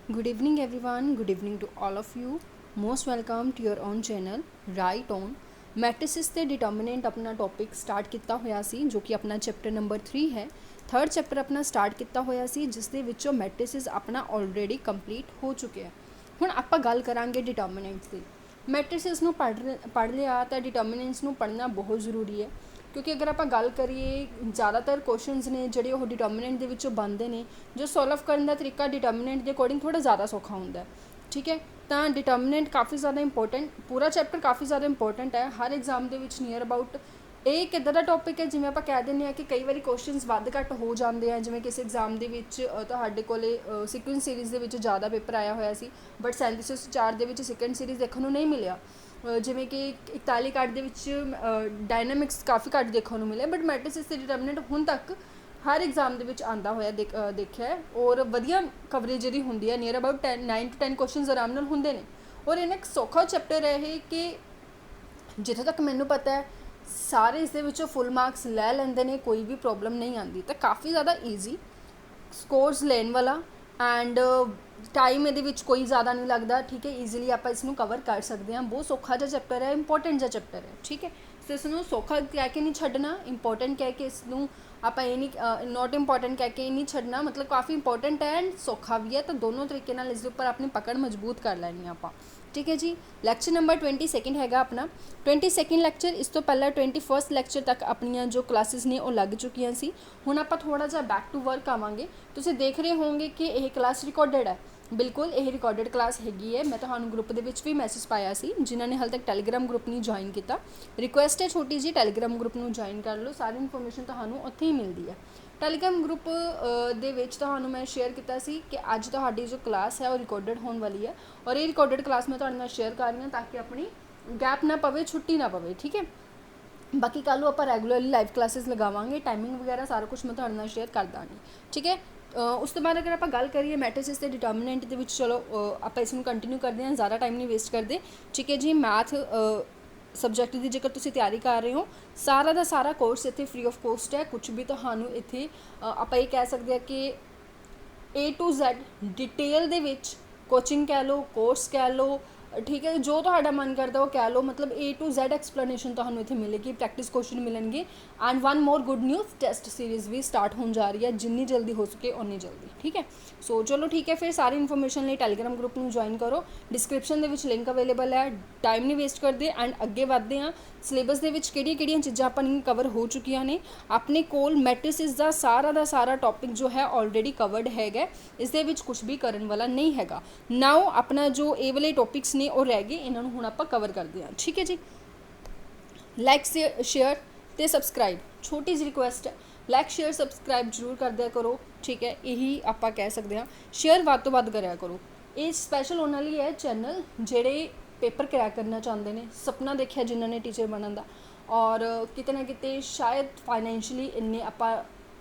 Good evening, everyone. Good evening to all of you. Most welcome to your own channel, Right On. मैट्रिसिस ਤੇ ਡਿਟਰਮੀਨੈਂਟ ਆਪਣਾ topic start ਕੀਤਾ ਹੋਇਆ ਸੀ ਜੋ ਕਿ ਆਪਣਾ ਚੈਪਟਰ ਨੰਬਰ 3 ਹੈ। ਥਰਡ ਚੈਪਟਰ ਆਪਣਾ ਸਟਾਰਟ ਕੀਤਾ ਹੋਇਆ ਸੀ ਜਿਸ ਦੇ ਵਿੱਚੋਂ ਮੈਟ੍ਰਿਸਿਸ ਆਪਣਾ ਆਲਰੇਡੀ ਕੰਪਲੀਟ ਹੋ ਚੁੱਕਿਆ। ਹੁਣ ਆਪਾਂ ਗੱਲ ਕਰਾਂਗੇ ਡਿਟਰਮੀਨੈਂਟਸ ਦੀ। ਮੈਟ੍ਰਿਸਿਸ ਨੂੰ ਪੜ੍ਹ ਲਿਆ ਤਾਂ ਡਿਟਰਮੀਨੈਂਟਸ ਨੂੰ ਪੜ੍ਹਨਾ ਬਹੁਤ ਜ਼ਰੂਰੀ ਹੈ ਕਿਉਂਕਿ ਅਗਰ ਆਪਾਂ ਗੱਲ ਕਰੀਏ ਜ਼ਿਆਦਾਤਰ ਕੁਐਸਚਨਸ ਨੇ ਜਿਹੜੇ ਉਹ ਡਿਟਰਮੀਨੈਂਟ ਦੇ ਵਿੱਚੋਂ ਬਣਦੇ ਨੇ ਜੋ ਸੋਲਵ ਕਰਨ ਦਾ ਤਰੀਕਾ ਡਿਟਰਮੀਨੈਂਟ ਦੇ ਅਕੋਰਡਿੰਗ ਥੋੜ੍ਹਾ ਜ਼ਿਆਦਾ ਸੌਖਾ ਹੁੰਦਾ ਹੈ। ਠੀਕ ਹੈ, ਤਾਂ ਡਿਟਰਮੀਨੈਂਟ ਕਾਫੀ ਜ਼ਿਆਦਾ ਇੰਪੋਰਟੈਂਟ, ਪੂਰਾ ਚੈਪਟਰ ਕਾਫੀ ਜ਼ਿਆਦਾ ਇੰਪੋਰਟੈਂਟ ਹੈ ਹਰ ਐਗਜ਼ਾਮ ਦੇ ਵਿੱਚ ਨੀਅਰ ਅਬਾਊਟ। ਇਹ ਇੱਕ ਇੱਦਾਂ ਦਾ ਟੌਪਿਕ ਹੈ ਜਿਵੇਂ ਆਪਾਂ ਕਹਿ ਦਿੰਦੇ ਹਾਂ ਕਿ ਕਈ ਵਾਰੀ ਕੁਐਸਚਨਸ ਵੱਧ ਘੱਟ ਹੋ ਜਾਂਦੇ ਆ, ਜਿਵੇਂ ਕਿਸੇ ਐਗਜ਼ਾਮ ਦੇ ਵਿੱਚ ਤੁਹਾਡੇ ਕੋਲੇ ਸੀਕੁਐਂਸ ਸੀਰੀਜ਼ ਦੇ ਵਿੱਚ ਜ਼ਿਆਦਾ ਪੇਪਰ ਆਇਆ ਹੋਇਆ ਸੀ ਬਟ ਸਿੰਥੇਸਿਸ 4 ਦੇ ਵਿੱਚ ਸੈਕੰਡ ਸੀਰੀਜ਼ ਦੇਖਣ ਨੂੰ ਨਹੀਂ ਮਿਲਿਆ। ਜਿਵੇਂ ਕਿ 41 ਕਾਰਡ ਦੇ ਵਿੱਚ ਡਾਇਨਾਮਿਕਸ ਕਾਫੀ ਘੱਟ ਦੇਖਣ ਨੂੰ ਮਿਲੇ ਬਟ ਮੈਟ੍ਰਿਸਿਸ ਤੇ ਡਿਟਰਮੀਨੈਂਟ ਹੁਣ ਤੱਕ ਹਰ ਐਗਜ਼ਾਮ ਦੇ ਵਿੱਚ ਆਉਂਦਾ ਹੋਇਆ ਦੇਖਿਆ ਹੈ ਔਰ ਵਧੀਆ ਕਵਰੇਜ ਜਿਹੜੀ ਹੁੰਦੀ ਹੈ ਨੀਅਰ ਅਬਾਊਟ 9 to 10 ਕੁਐਸਚਨਸ ਆਰਾਮ ਨਾਲ ਹੁੰਦੇ ਨੇ ਔਰ ਇਹਨਾਂ ਇੱਕ ਸੌਖਾ ਚੈਪਟਰ ਹੈ ਇਹ ਕਿ ਜਿੱਥੇ ਤੱਕ ਮੈਨੂੰ ਪਤਾ ਹੈ ਸਾਰੇ ਇਸ ਦੇ ਵਿੱਚੋਂ ਫੁੱਲ ਮਾਰਕਸ ਲੈ ਲੈਂਦੇ ਨੇ, ਕੋਈ ਵੀ ਪ੍ਰੋਬਲਮ ਨਹੀਂ ਆਉਂਦੀ। ਤਾਂ ਕਾਫੀ ਜ਼ਿਆਦਾ ਈਜ਼ੀ ਸਕੋਰਸ ਲੈਣ ਵਾਲਾ ਐਂਡ ਟਾਈਮ ਇਹਦੇ ਵਿੱਚ ਕੋਈ ਜ਼ਿਆਦਾ ਨਹੀਂ ਲੱਗਦਾ। ਠੀਕ ਹੈ, ਈਜ਼ੀਲੀ ਆਪਾਂ ਇਸ ਨੂੰ ਕਵਰ ਕਰ ਸਕਦੇ ਹਾਂ। ਬਹੁਤ ਸੌਖਾ ਜਿਹਾ ਚੈਪਟਰ ਹੈ, ਇੰਪੋਰਟੈਂਟ ਜਿਹਾ ਚੈਪਟਰ ਹੈ। ਠੀਕ ਹੈ, ਸੋ ਇਸ ਨੂੰ ਸੌਖਾ ਕਹਿ ਕੇ ਨਹੀਂ ਛੱਡਣਾ, ਇੰਪੋਰਟੈਂਟ ਕਹਿ ਕੇ ਇਸ ਨੂੰ ਆਪਾਂ ਇਹ ਨਹੀਂ ਨੋਟ ਇੰਪੋਰਟੈਂਟ ਕਹਿ ਕੇ ਨਹੀਂ ਛੱਡਣਾ, ਮਤਲਬ ਕਾਫੀ ਇੰਪੋਰਟੈਂਟ ਹੈ ਐਂਡ ਸੌਖਾ ਵੀ ਹੈ। ਤਾਂ ਦੋਨੋਂ ਤਰੀਕੇ ਨਾਲ ਇਸ ਦੇ ਉੱਪਰ ਆਪਣੀ ਪਕੜ ਮਜ਼ਬੂਤ ਕਰ ਲੈਣੀ ਆਪਾਂ। ਠੀਕ ਹੈ ਜੀ, ਲੈਕਚਰ ਨੰਬਰ 22 ਹੈਗਾ ਆਪਣਾ 22 ਲੈਕਚਰ। ਇਸ ਤੋਂ ਪਹਿਲਾਂ 21 ਲੈਕਚਰ ਤੱਕ ਆਪਣੀਆਂ ਜੋ ਕਲਾਸਿਸ ਨੇ ਉਹ ਲੱਗ ਚੁੱਕੀਆਂ ਸੀ। ਹੁਣ ਆਪਾਂ ਥੋੜ੍ਹਾ ਜਿਹਾ ਬੈਕ ਟੂ ਵਰਕ ਆਵਾਂਗੇ। ਤੁਸੀਂ ਦੇਖ ਰਹੇ ਹੋਵੋਗੇ ਕਿ ਇਹ ਕਲਾਸ ਰਿਕਾਰਡਡ ਹੈ। ਬਿਲਕੁਲ ਇਹ ਰਿਕਾਰਡਡ ਕਲਾਸ ਹੈਗੀ ਹੈ। ਮੈਂ ਤੁਹਾਨੂੰ ਗਰੁੱਪ ਦੇ ਵਿੱਚ ਵੀ ਮੈਸੇਜ ਪਾਇਆ ਸੀ, ਜਿਨ੍ਹਾਂ ਨੇ ਹਾਲੇ ਤੱਕ ਟੈਲੀਗ੍ਰਾਮ ਗਰੁੱਪ ਨਹੀਂ ਜੁਆਇਨ ਕੀਤਾ, ਰਿਕੁਐਸਟ ਹੈ ਛੋਟੀ ਜੀ, ਟੈਲੀਗ੍ਰਾਮ ਗਰੁੱਪ ਨੂੰ ਜੁਆਇਨ ਕਰ ਲਓ। ਸਾਰੀ ਇਨਫੋਰਮੇਸ਼ਨ ਤੁਹਾਨੂੰ ਉੱਥੇ ਹੀ ਮਿਲਦੀ ਹੈ। ਟੈਲੀਗ੍ਰਾਮ ਗਰੁੱਪ ਦੇ ਵਿੱਚ ਤੁਹਾਨੂੰ ਮੈਂ ਸ਼ੇਅਰ ਕੀਤਾ ਸੀ ਕਿ ਅੱਜ ਤੁਹਾਡੀ ਜੋ ਕਲਾਸ ਹੈ ਉਹ ਰਿਕਾਰਡਡ ਹੋਣ ਵਾਲੀ ਹੈ ਔਰ ਇਹ ਰਿਕਾਰਡਡ ਕਲਾਸ ਮੈਂ ਤੁਹਾਡੇ ਨਾਲ ਸ਼ੇਅਰ ਕਰ ਰਹੀ ਹਾਂ ਤਾਂ ਕਿ ਆਪਣੀ ਗੈਪ ਨਾ ਪਵੇ, ਛੁੱਟੀ ਨਾ ਪਵੇ। ਠੀਕ ਹੈ, ਬਾਕੀ ਕੱਲ੍ਹ ਨੂੰ ਆਪਾਂ ਰੈਗੂਲਰਲੀ ਲਾਈਵ ਕਲਾਸਿਸ ਲਗਾਵਾਂਗੇ, ਟਾਈਮਿੰਗ ਵਗੈਰਾ ਸਾਰਾ ਕੁਝ ਮੈਂ ਤੁਹਾਡੇ ਨਾਲ ਸ਼ੇਅਰ ਕਰ ਦਾਂਗੀ। ਠੀਕ ਹੈ, ਉਸ ਤੋਂ ਬਾਅਦ ਅਗਰ ਆਪਾਂ ਗੱਲ ਕਰੀਏ ਮੈਟ੍ਰਿਸਿਸ ਤੇ ਡਿਟਰਮੀਨੈਂਟ ਦੇ ਵਿੱਚ, ਚਲੋ ਆਪਾਂ ਇਸ ਨੂੰ ਕੰਟੀਨਿਊ ਕਰਦੇ ਹਾਂ, ਜ਼ਿਆਦਾ ਟਾਈਮ ਨਹੀਂ ਵੇਸਟ ਕਰਦੇ। ਠੀਕ ਹੈ ਜੀ, ਮੈਥ ਸਬਜੈਕਟ ਦੀ ਜੇਕਰ ਤੁਸੀਂ ਤਿਆਰੀ ਕਰ ਰਹੇ ਹੋ, ਸਾਰਾ ਦਾ ਸਾਰਾ ਕੋਰਸ ਇੱਥੇ ਫ੍ਰੀ ਆਫ ਕੋਸਟ ਹੈ। ਕੁਝ ਵੀ ਤੁਹਾਨੂੰ ਇੱਥੇ ਆਪਾਂ ਇਹ ਕਹਿ ਸਕਦੇ ਹਾਂ ਕਿ A to Z ਡਿਟੇਲ ਦੇ ਵਿੱਚ ਕੋਚਿੰਗ ਕਹਿ ਲਓ, ਕੋਰਸ ਕਹਿ ਲਓ, ਠੀਕ ਹੈ, ਜੋ ਤੁਹਾਡਾ ਮਨ ਕਰਦਾ ਉਹ ਕਹਿ ਲਓ, ਮਤਲਬ A to Z ਐਕਸਪਲੇਨੇਸ਼ਨ ਤੁਹਾਨੂੰ ਇੱਥੇ ਮਿਲੇਗੀ, ਪ੍ਰੈਕਟਿਸ ਕੁਐਸਚਨ ਮਿਲਣਗੇ and one more good news, test series ਵੀ ਸਟਾਰਟ ਹੋਣ ਜਾ ਰਹੀ ਹੈ, ਜਿੰਨੀ ਜਲਦੀ ਹੋ ਸਕੇ ਉਨੀ ਜਲਦੀ। ਠੀਕ ਹੈ, ਸੋ ਚਲੋ ਠੀਕ ਹੈ, ਫਿਰ ਸਾਰੀ ਇਨਫੋਰਮੇਸ਼ਨ ਲਈ ਟੈਲੀਗ੍ਰਾਮ ਗਰੁੱਪ ਨੂੰ ਜੁਆਇਨ ਕਰੋ। ਡਿਸਕ੍ਰਿਪਸ਼ਨ ਦੇ ਵਿੱਚ ਲਿੰਕ ਅਵੇਲੇਬਲ ਹੈ। ਟਾਈਮ ਨਹੀਂ ਵੇਸਟ ਕਰਦੇ ਐਂਡ ਅੱਗੇ ਵੱਧਦੇ ਹਾਂ। ਸਿਲੇਬਸ ਦੇ ਵਿੱਚ ਕਿਹੜੀਆਂ ਚੀਜ਼ਾਂ ਆਪਣੀਆਂ ਕਵਰ ਹੋ ਚੁੱਕੀਆਂ ਨੇ, ਆਪਣੇ ਕੋਲ ਮੈਟ੍ਰਿਸਿਸ ਦਾ ਸਾਰਾ ਟੌਪਿਕ ਜੋ ਹੈ ਆਲਰੇਡੀ ਕਵਰਡ ਹੈਗਾ, ਇਸ ਦੇ ਵਿੱਚ ਕੁਝ ਵੀ ਕਰਨ ਵਾਲਾ ਨਹੀਂ ਹੈਗਾ। ਨਾਓ ਆਪਣਾ ਜੋ ਇਹ ਵਾਲੇ ਟੌਪਿਕਸ ਨੇ ਉਹ ਰਹਿ ਗਏ, ਇਹਨਾਂ ਨੂੰ ਹੁਣ ਆਪਾਂ ਕਵਰ ਕਰਦੇ ਹਾਂ। ਠੀਕ ਹੈ ਜੀ, ਲਾਈਕ ਸ਼ੇਅਰ ਤੇ ਸਬਸਕ੍ਰਾਈਬ, ਛੋਟੀ ਜਿਹੀ ਰਿਕੁਐਸਟ ਹੈ, ਲਾਈਕ ਸ਼ੇਅਰ ਸਬਸਕ੍ਰਾਈਬ ਜ਼ਰੂਰ ਕਰ ਦਿਆ ਕਰੋ। ਠੀਕ ਹੈ, ਇਹੀ ਆਪਾਂ ਕਹਿ ਸਕਦੇ ਹਾਂ, ਸ਼ੇਅਰ ਵੱਧ ਤੋਂ ਵੱਧ ਕਰਿਆ ਕਰੋ। ਇਹ ਸਪੈਸ਼ਲ ਉਹਨਾਂ ਲਈ ਹੈ ਚੈਨਲ ਜਿਹੜੇ ਪੇਪਰ ਕਰੈਕ ਕਰਨਾ ਚਾਹੁੰਦੇ ਨੇ, ਸੁਪਨਾ ਦੇਖਿਆ ਜਿਨ੍ਹਾਂ ਨੇ ਟੀਚਰ ਬਣਨ ਦਾ ਔਰ ਕਿਤੇ ਨਾ ਕਿਤੇ ਸ਼ਾਇਦ ਫਾਈਨੈਂਸ਼ੀਅਲੀ ਇੰਨੇ ਆਪਾਂ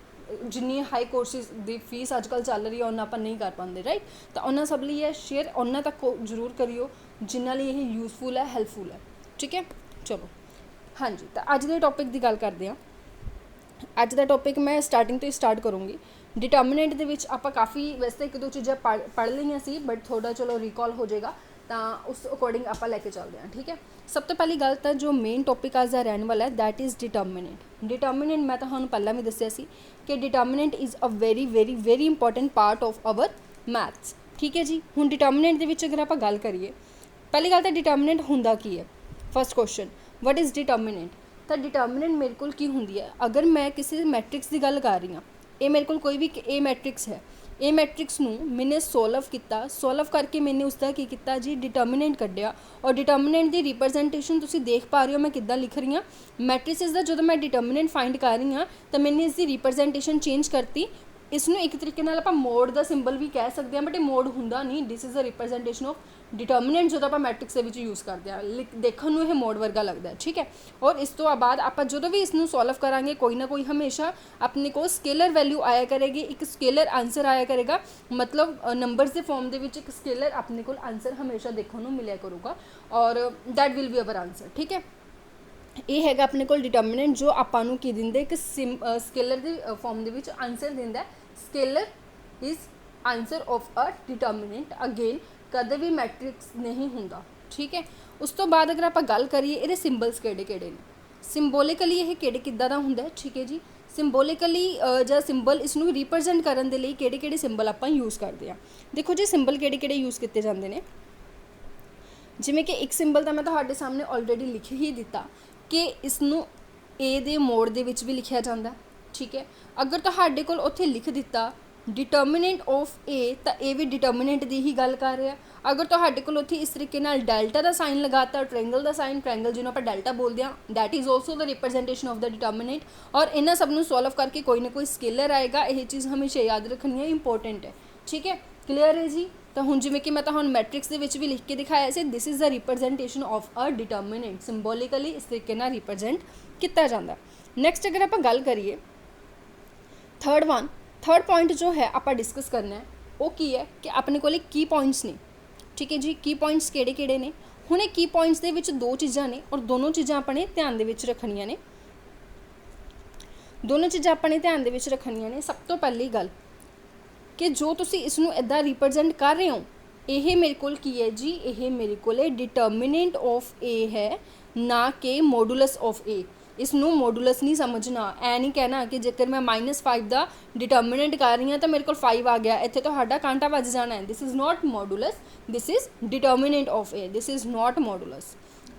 ਜਿੰਨੀ ਹਾਈ ਕੋਰਸਿਸ ਦੀ ਫੀਸ ਅੱਜ ਕੱਲ੍ਹ ਚੱਲ ਰਹੀ ਹੈ ਉਹਨਾਂ ਆਪਾਂ ਨਹੀਂ ਕਰ ਪਾਉਂਦੇ, ਰਾਈਟ। ਤਾਂ ਉਹਨਾਂ ਸਭ ਲਈ ਇਹ ਸ਼ੇਅਰ ਉਹਨਾਂ ਤੱਕ ਜ਼ਰੂਰ ਕਰਿਓ ਜਿਨ੍ਹਾਂ ਲਈ ਇਹ ਯੂਜ਼ਫੁਲ ਹੈ, ਹੈਲਪਫੁਲ ਹੈ। ਠੀਕ ਹੈ, ਚਲੋ ਹਾਂਜੀ, ਤਾਂ ਅੱਜ ਦੇ ਟੌਪਿਕ ਦੀ ਗੱਲ ਕਰਦੇ ਹਾਂ। ਅੱਜ ਦਾ ਟੌਪਿਕ ਮੈਂ ਸਟਾਰਟਿੰਗ ਤੋਂ ਹੀ ਸਟਾਰਟ ਕਰੂੰਗੀ। ਡਿਟਰਮੀਨੈਂਟ ਦੇ ਵਿੱਚ ਆਪਾਂ ਕਾਫੀ ਵੈਸੇ ਇੱਕ ਦੋ ਚੀਜ਼ਾਂ ਪੜ੍ਹ ਲਈਆਂ ਸੀ ਬਟ ਥੋੜ੍ਹਾ ਚਲੋ ਰੀਕਾਲ ਹੋ ਜਾਏਗਾ, ਤਾਂ ਉਸ ਅਕੋਰਡਿੰਗ ਆਪਾਂ ਲੈ ਕੇ ਚੱਲਦੇ ਹਾਂ। ਠੀਕ ਹੈ, ਸਭ ਤੋਂ ਪਹਿਲੀ ਗੱਲ ਤਾਂ ਜੋ ਮੇਨ ਟੌਪਿਕ ਅੱਜ ਦਾ ਰਹਿਣ ਵਾਲਾ ਹੈ ਦੈਟ ਇਜ਼ ਡਿਟਰਮੀਨੈਂਟ। ਡਿਟਰਮੀਨੈਂਟ ਮੈਂ ਤੁਹਾਨੂੰ ਪਹਿਲਾਂ ਵੀ ਦੱਸਿਆ ਸੀ ਕਿ determinant is a very important part of our maths. ਠੀਕ ਹੈ ਜੀ, ਹੁਣ ਡਿਟਰਮੀਨੈਂਟ ਦੇ ਵਿੱਚ ਅਗਰ ਆਪਾਂ ਗੱਲ ਕਰੀਏ, ਪਹਿਲੀ ਗੱਲ ਤਾਂ ਡਿਟਰਮੀਨੈਂਟ ਹੁੰਦਾ ਕੀ ਹੈ। First question, what is determinant. ਤਾਂ ਡਿਟਰਮੀਨੈਂਟ ਮੇਰੇ ਕੋਲ ਕੀ ਹੁੰਦੀ ਹੈ, ਅਗਰ ਮੈਂ ਕਿਸੇ ਮੈਟ੍ਰਿਕਸ ਦੀ ਗੱਲ ਕਰ ਰਹੀ ਹਾਂ, ਇਹ ਮੇਰੇ ਕੋਲ ਕੋਈ ਵੀ A ਮੈਟ੍ਰਿਕਸ ਹੈ, ਇਹ ਮੈਟ੍ਰਿਕਸ ਨੂੰ ਮੈਨੇ ਸੋਲਵ ਕੀਤਾ, ਸੋਲਵ ਕਰਕੇ ਮੈਨੇ ਉਸ ਦਾ ਕੀ ਕੀਤਾ ਜੀ, ਡਿਟਰਮੀਨੈਂਟ ਕੱਢਿਆ ਔਰ ਡਿਟਰਮੀਨੈਂਟ ਦੀ ਰਿਪਰਜੈਂਟੇਸ਼ਨ ਤੁਸੀਂ ਦੇਖ ਪਾ ਰਹੇ ਹੋ ਮੈਂ ਕਿੱਦਾਂ ਲਿਖ ਰਹੀ ਹਾਂ। ਮੈਟ੍ਰਿਸਿਸ ਦਾ ਜਦੋਂ ਮੈਂ ਡਿਟਰਮੀਨੈਂਟ ਫਾਈਂਡ ਕਰ ਰਹੀ ਹਾਂ ਤਾਂ ਮੈਨੇ ਇਸ ਦੀ ਰਿਪਰਜੈਂਟੇਸ਼ਨ ਚੇਂਜ ਕਰਤੀ। ਇਸ ਨੂੰ ਇੱਕ ਤਰੀਕੇ ਨਾਲ ਆਪਾਂ ਮੋਡ ਦਾ ਸਿੰਬਲ ਵੀ ਕਹਿ ਸਕਦੇ ਹਾਂ ਬਟ ਇਹ ਮੋਡ ਹੁੰਦਾ ਨਹੀਂ, ਦਿਸ ਇਜ਼ ਅ ਰਿਪਰਜੈਂਟੇਸ਼ਨ ਆਫ ਡਿਟਰਮੀਨੈਂਟ ਜਦੋਂ ਆਪਾਂ ਮੈਟ੍ਰਿਕਸ ਦੇ ਵਿੱਚ ਯੂਜ਼ ਕਰਦੇ ਹਾਂ, ਦੇਖਣ ਨੂੰ ਇਹ ਮੋਡ ਵਰਗਾ ਲੱਗਦਾ ਹੈ। ਠੀਕ ਹੈ, ਔਰ ਇਸ ਤੋਂ ਬਾਅਦ ਆਪਾਂ ਜਦੋਂ ਵੀ ਇਸ ਨੂੰ ਸੋਲਵ ਕਰਾਂਗੇ ਕੋਈ ਨਾ ਕੋਈ ਹਮੇਸ਼ਾ ਆਪਣੇ ਕੋਲ ਸਕੇਲਰ ਵੈਲਿਊ ਆਇਆ ਕਰੇਗੀ, ਇੱਕ ਸਕੇਲਰ ਆਂਸਰ ਆਇਆ ਕਰੇਗਾ, ਮਤਲਬ ਨੰਬਰਸ ਦੇ ਫਾਰਮ ਦੇ ਵਿੱਚ ਇੱਕ ਸਕੇਲਰ ਆਪਣੇ ਕੋਲ ਆਂਸਰ ਹਮੇਸ਼ਾ ਦੇਖਣ ਨੂੰ ਮਿਲਿਆ ਕਰੂਗਾ ਔਰ that will be our answer. ਠੀਕ ਹੈ, ਇਹ ਹੈਗਾ ਆਪਣੇ ਕੋਲ ਡਿਟਰਮੀਨੈਂਟ ਜੋ ਆਪਾਂ ਨੂੰ ਕੀ ਦਿੰਦਾ, ਇੱਕ ਸਕੇਲਰ ਦੀ ਫਾਰਮ ਦੇ ਵਿੱਚ ਆਂਸਰ ਦਿੰਦਾ। Scaler is answer of a determinant again कदे भी मैट्रिक्स नहीं होंदा। ठीक है, उस तो बाद अगर आप गल करिए ये सिंबल्स किहड़े-किहड़े ने, ਸਿੰਬੋਲਿਕਲੀ ਇਹ ਕਿਹੜੇ ਕਿੱਦਾਂ ਦਾ ਹੁੰਦਾ। ठीक है जी, ਸਿੰਬੋਲਿਕਲੀ ਜਾਂ ਸਿੰਬਲ ਇਸ ਨੂੰ ਰਿਪਰੈਜ਼ੈਂਟ ਕਰਨ ਦੇ ਲਈ ਕਿਹੜੇ-ਕਿਹੜੇ ਸਿੰਬਲ ਆਪਾਂ ਯੂਜ਼ ਕਰਦੇ ਹਾਂ। ਦੇਖੋ ਜੀ ਸਿੰਬਲ ਕਿਹੜੇ-ਕਿਹੜੇ ਯੂਜ਼ ਕੀਤੇ ਜਾਂਦੇ ਨੇ, ਜਿਵੇਂ ਕਿ ਇੱਕ ਸਿੰਬਲ ਤਾਂ ਮੈਂ ਤੁਹਾਡੇ ਸਾਹਮਣੇ ਆਲਰੇਡੀ ਲਿਖ ਹੀ ਦਿੱਤਾ ਕਿ ਇਸ ਨੂੰ ਏ ਦੇ ਮੋਡ ਦੇ ਵਿੱਚ ਵੀ ਲਿਖਿਆ ਜਾਂਦਾ। ਠੀਕ ਹੈ, ਅਗਰ ਤੁਹਾਡੇ ਕੋਲ ਉੱਥੇ ਲਿਖ ਦਿੱਤਾ डिटर्मिनेंट ऑफ ए तो ए भी डिटर्मिनेंट की ही गल कर रहा। अगर तुहाडे कोल उत्थे इस तरीके नाल डेल्टा का साइन लगाता, ट्रायंगल का साइन, ट्रायंगल जिन्होंने आप डेल्टा बोलते हैं, that is also the representation of the determinant. और इन्होंने सब नूं सॉल्व करके कोई ना कोई स्केलर आएगा, यह चीज़ हमेशा याद रखनी है, इंपॉर्टेंट है। ठीक है, क्लीयर है जी। तो हुण जिवें कि मैं तुहानूं मैट्रिक्स दे विच भी लिख के दिखाया से, this is the representation of a determinant, symbolically इस तरीके नाल रिप्रजेंट किया जाता। नैक्सट अगर आप गल करिए थर्ड पॉइंट जो है आप डिस्कस करना है वो की है कि अपने को की पॉइंट्स ने। ठीक है जी, की पॉइंट्स किहड़े-किहड़े ने। हुण ये की पॉइंट्स दे विच दो चीज़ां ने और दोनों चीज़ां अपने ध्यान दे विच रखणियां ने, दोनों चीज़ां अपने ध्यान दे विच रखणियां ने। सब तो पहली गल कि जो तुसीं इसनूं इदां रिप्रजेंट कर रहे हो, यह मेरे कोल की है जी, यह मेरे कोल डिटर्मिनेंट ऑफ ए है, ना कि मॉडुलस ऑफ ए। इसनूं मॉडुलस नहीं समझना, ऐ नहीं कहना कि जेकर मैं -5 का डिटर्मिनेंट कर रही हाँ तो मेरे को 5 आ गया, इत्थे तुहाडा कांटा वज जाना है। This is not modulus, this is determinant of A, this is not modulus.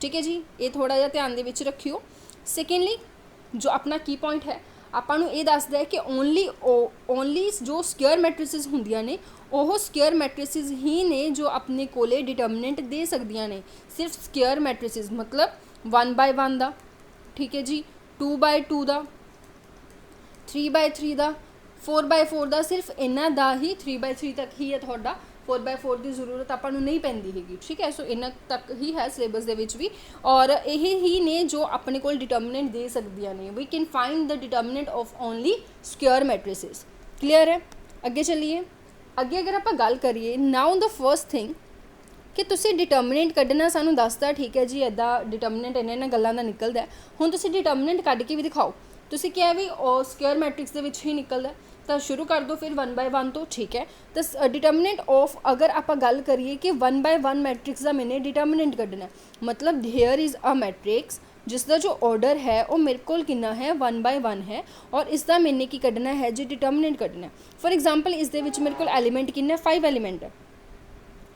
ठीक है जी, ये थोड़ा जिहा ध्यान दे विच रखियो। सेकेंडली जो अपना की पॉइंट है आपां नूं ये दसदा है कि ओनली जो स्क्वेयर मैट्रिसेस हुंदियां ने वो स्क्वेयर मैट्रिसेस ही ने जो अपने कोले डिटर्मिनेंट दे सकदियां ने। सिर्फ स्क्वेयर मैट्रिसेस मतलब 1/1 का, ठीक है जी, 2/2 का, 3/3 का, 4/4 का, सिर्फ इन्ना दा ही 3/3 तक ही है थोड़ा, 4/4 की जरूरत आपां नूं नहीं पैंदी हैगी। ठीक है, सो इन्ना तक ही है सिलेबस दे विच भी, और यही ही ने जो अपने कोल डिटर्मिनेंट दे सकदियां ने। We can find the determinant of only square matrices. Clear है, अगे चलिए। अगे अगर आप गल करिए नाउ द फर्स्ट थिंग कि तुसी डिटर्मिनेंट कढ़ना सानू दसदा। ठीक है जी, इदा डिटर्मिनेंट इन्हां गल्लां दा निकलदा है। हुण तुसी डिटर्मिनेंट कढ़ के भी दिखाओ, तुसी क्या भी स्क्वेयर मैट्रिक्स दे विच ही निकलदा है, तो शुरू कर दो फिर 1/1 तो। ठीक है, तो डिटर्मिनेंट ऑफ अगर आप गल करिए कि 1/1 मैट्रिक्स का मैंने डिटर्मिनेंट कढ़ना है, मतलब हेयर इज़ अ मैट्रिक्स जिसका जो ऑर्डर है वो मेरे को कितना है 1/1 है, और इसका मैंने की कढ़ना है जी डिटर्मिनेंट कढ़ना है। फॉर एग्जाम्पल इस दे विच मेरे को एलीमेंट कितना 5 एलीमेंट है।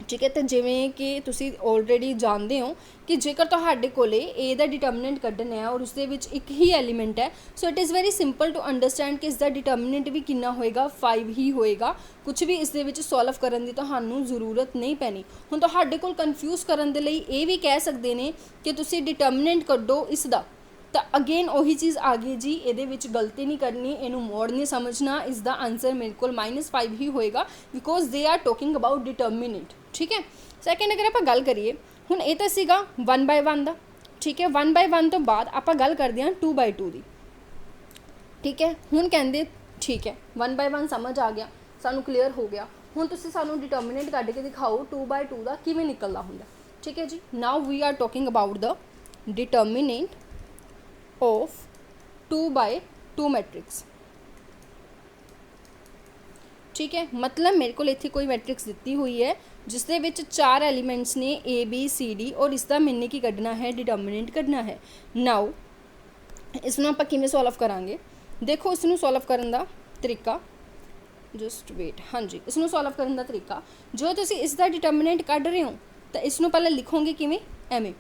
ठीक है, तो जिमें कि तुसी ऑलरेडी जानते हो कि जेकर तुहाडे कोले ए दा डिटर्मिनेंट कढ़ना है और उसदे विच एक ही एलीमेंट है, so it is very simple to understand कि इसका डिटर्मिनेंट भी कितना होएगा 5 ही होएगा। कुछ भी इस दे विच सॉल्व करन दी तुहानू जरूरत नहीं पैनी। हुण तुहाडे कोल कन्फ्यूज़ करन दे लई ये भी कह सकते हैं कि तुसी डिटर्मिनेंट कढ़ो इसदा, तो अगेन वही चीज़ आ गई जी, ये गलती नहीं करनी, इनू मोड़ नहीं समझना। इसका आंसर मेरे को -5 ही होएगा, because they are talking about determinant. ठीक है, सैकेंड अगर आप गल करिए हुण ये तो सीगा 1/1 का। ठीक है, 1/1 तो बाद आप गल करते हैं 2/2 की। ठीक है, हुण कहते ठीक है 1/1 समझ आ गया, सानू क्लीयर हो गया। हुण तुसीं सानू डिटर्मिनेंट कढ़ के दिखाओ 2/2 का किवें निकलदा हुंदा। ठीक है जी, now we are talking about the determinant of 2/2 matrix. ठीक है, मतलब मेरे को इत्थे कोई मैट्रिक्स दी हुई है जिस दे विच 4 एलीमेंट्स ने ABCD, और इसका मैंने की कढ़ना है डिटर्मिनेंट कढ़ना है। नाउ इसनूं आपां किवें सॉल्व करांगे, देखो इसनूं सॉल्व करन दा तरीका, जस्ट वेट, हाँ जी, इसनूं सॉल्व करन दा तरीका, जो तुसीं इसका डिटर्मिनेंट कढ़ रहे हो तो इसनूं पहले लिखोगे किवें, एवें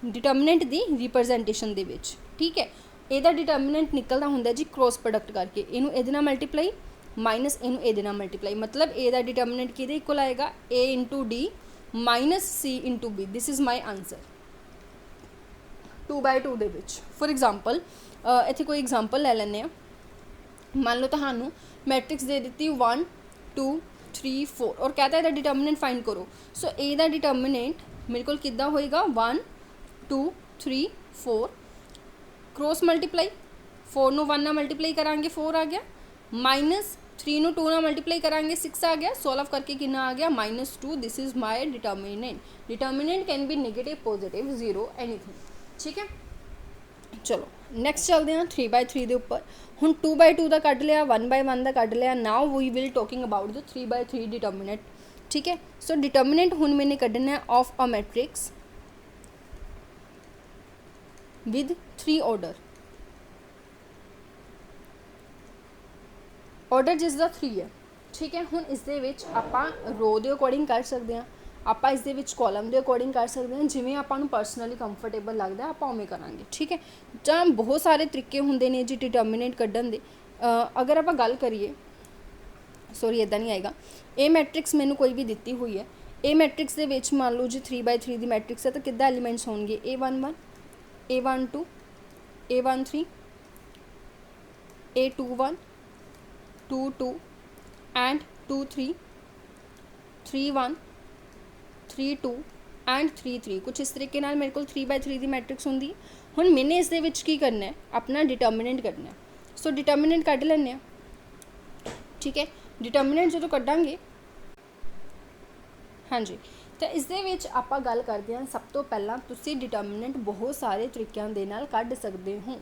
डिटर्मिनेंट दी रिप्रजेंटेशन दे विच। ठीक है, ਇਹਦਾ डिटर्मिनेंट निकलता होंगे जी क्रॉस प्रोडक्ट करके, इनू ਇਹਦੇ ਨਾਲ मल्टीप्लाई माइनस इनू ਇਹਦੇ ਨਾਲ मल्टीप्लाई, मतलब ए ਦਾ डिटर्मिनेंट किहदे इक्वल आएगा A × D minus C × B। This is my answer 2/2 ਦੇ ਵਿੱਚ। फॉर एग्जाम्पल ਇੱਥੇ कोई एग्जाम्पल ले ਲੈਂਦੇ ਆ, मान लो ਤੁਹਾਨੂੰ मैट्रिक्स दे दी 1 2 3 4 और कहता है ਇਹਦਾ डिटर्मिनेंट फाइंड करो। सो ए ਦਾ डिटर्मिनेंट मेरे को कितना होएगा 1 2 3 4, क्रॉस मल्टीप्लाई 4 ਨੂੰ 1 ਨਾਲ मल्टीप्लाई करांगे 4 आ गया, माइनस 3 ਨੂੰ 2 ਨਾਲ मल्टीप्लाई करांगे 6 आ गया, सॉल्व करके कितना आ गया -2। This is my determinant. Determinant can be negative positive 0 anything. ठीक है, चलो नैक्सट चलते हैं 3/3 के उपर। हुण 2/2 का कढ़ लिया, 1/1 का कढ़ लिया। Now we will talking about the 3/3 determinant. ठीक है, सो डिटर्मिनेंट हुण मैंने कढ़ना है of a matrix with 3 order. Order जिसका 3 है। ठीक है, हुण इस दे विच आपां रो के अकॉर्डिंग कर सकते हैं, ਆਪਾਂ ਇਸ ਦੇ ਵਿੱਚ ਕॉलम ਦੇ ਅਕॉर्डिंग कर सकते हैं, जिमें ਆਪਾਂ ਨੂੰ पर्सनली कंफर्टेबल लगता है ਆਪਾਂ उवें करांगे। ठीक है, ਜਾਂ बहुत सारे तरीके होंगे ने जी डिटर्मिनेंट कढ़न दे। अगर आप गल करिए, सॉरी इदा नहीं आएगा, ये मैट्रिक्स मैनू कोई भी दी हुई है, ये मैट्रिक्स दे विच मान लो जी 3/3 की मैट्रिक्स है, तो कितना एलीमेंट्स होंगे A11 A12 A13 A21 22 and 23 31 32 and 33। कुछ इस तरीके नाल मेरे को 3/3 की मैट्रिक्स होंगी। हुण मैंने इस दे विच की करना है, अपना डिटर्मिनेंट करना है। सो डिटर्मिनेंट कढ़ लैंदे आ। ठीक है, डिटर्मिनेंट जो कढ़ांगे, हाँ जी, तो इस दे विच आपां गल करते हैं। सब तो पहला तुसी डिटर्मिनेंट बहुत सारे तरीकों के नाल कढ़ सकते हो।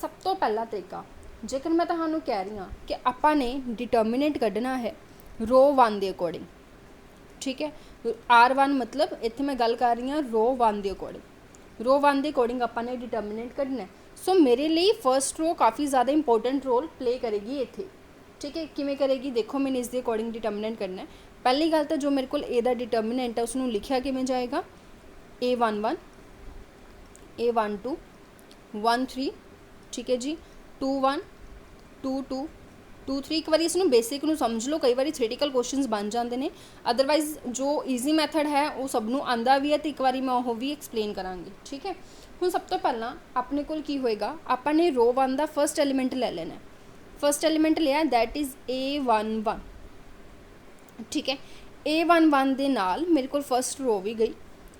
सब तो पहला तरीका, जेकर मैं तुहानूं कह रही हाँ कि आपां ने डिटर्मिनेंट कढ़ना है रो 1 के अकॉर्डिंग। ठीक है, R1 मतलब इत्थे मैं गल कर रही हाँ रो 1 के अकॉर्डिंग। रो 1 के अकॉर्डिंग आपां ने डिटर्मिनेंट कढ़ना है। सो मेरे लिए फर्स्ट रो काफ़ी ज़्यादा इंपॉर्टेंट रोल प्ले करेगी इत्थे। ठीक है, किवें करेगी देखो, मैंने इसके अकॉर्डिंग डिटर्मिनेंट करना है। पहली गल तो जो मेरे को ए दा डिटर्मिनेंट है उसनूं लिखिया किवें जाएगा, A11 A12 13। ठीक है जी, 21 22 23। एक बार इसनूं बेसिक नूं समझ लो, कई बार थ्योरेटिकल क्वेश्चंस बन जाते हैं। अदरवाइज जो ईजी मैथड है वो सबनों आंदा भी है, तो एक बार मैं वो भी एक्सप्लेन करांगी। ठीक है, हुण सब तो पहला अपने कोल की होएगा, आपने रो 1 का फर्स्ट एलीमेंट ले लेना है। फर्स्ट एलीमेंट लिया, दैट इज़ A11। ठीक है, A11 दे नाल मेरे को फर्स्ट रो भी गई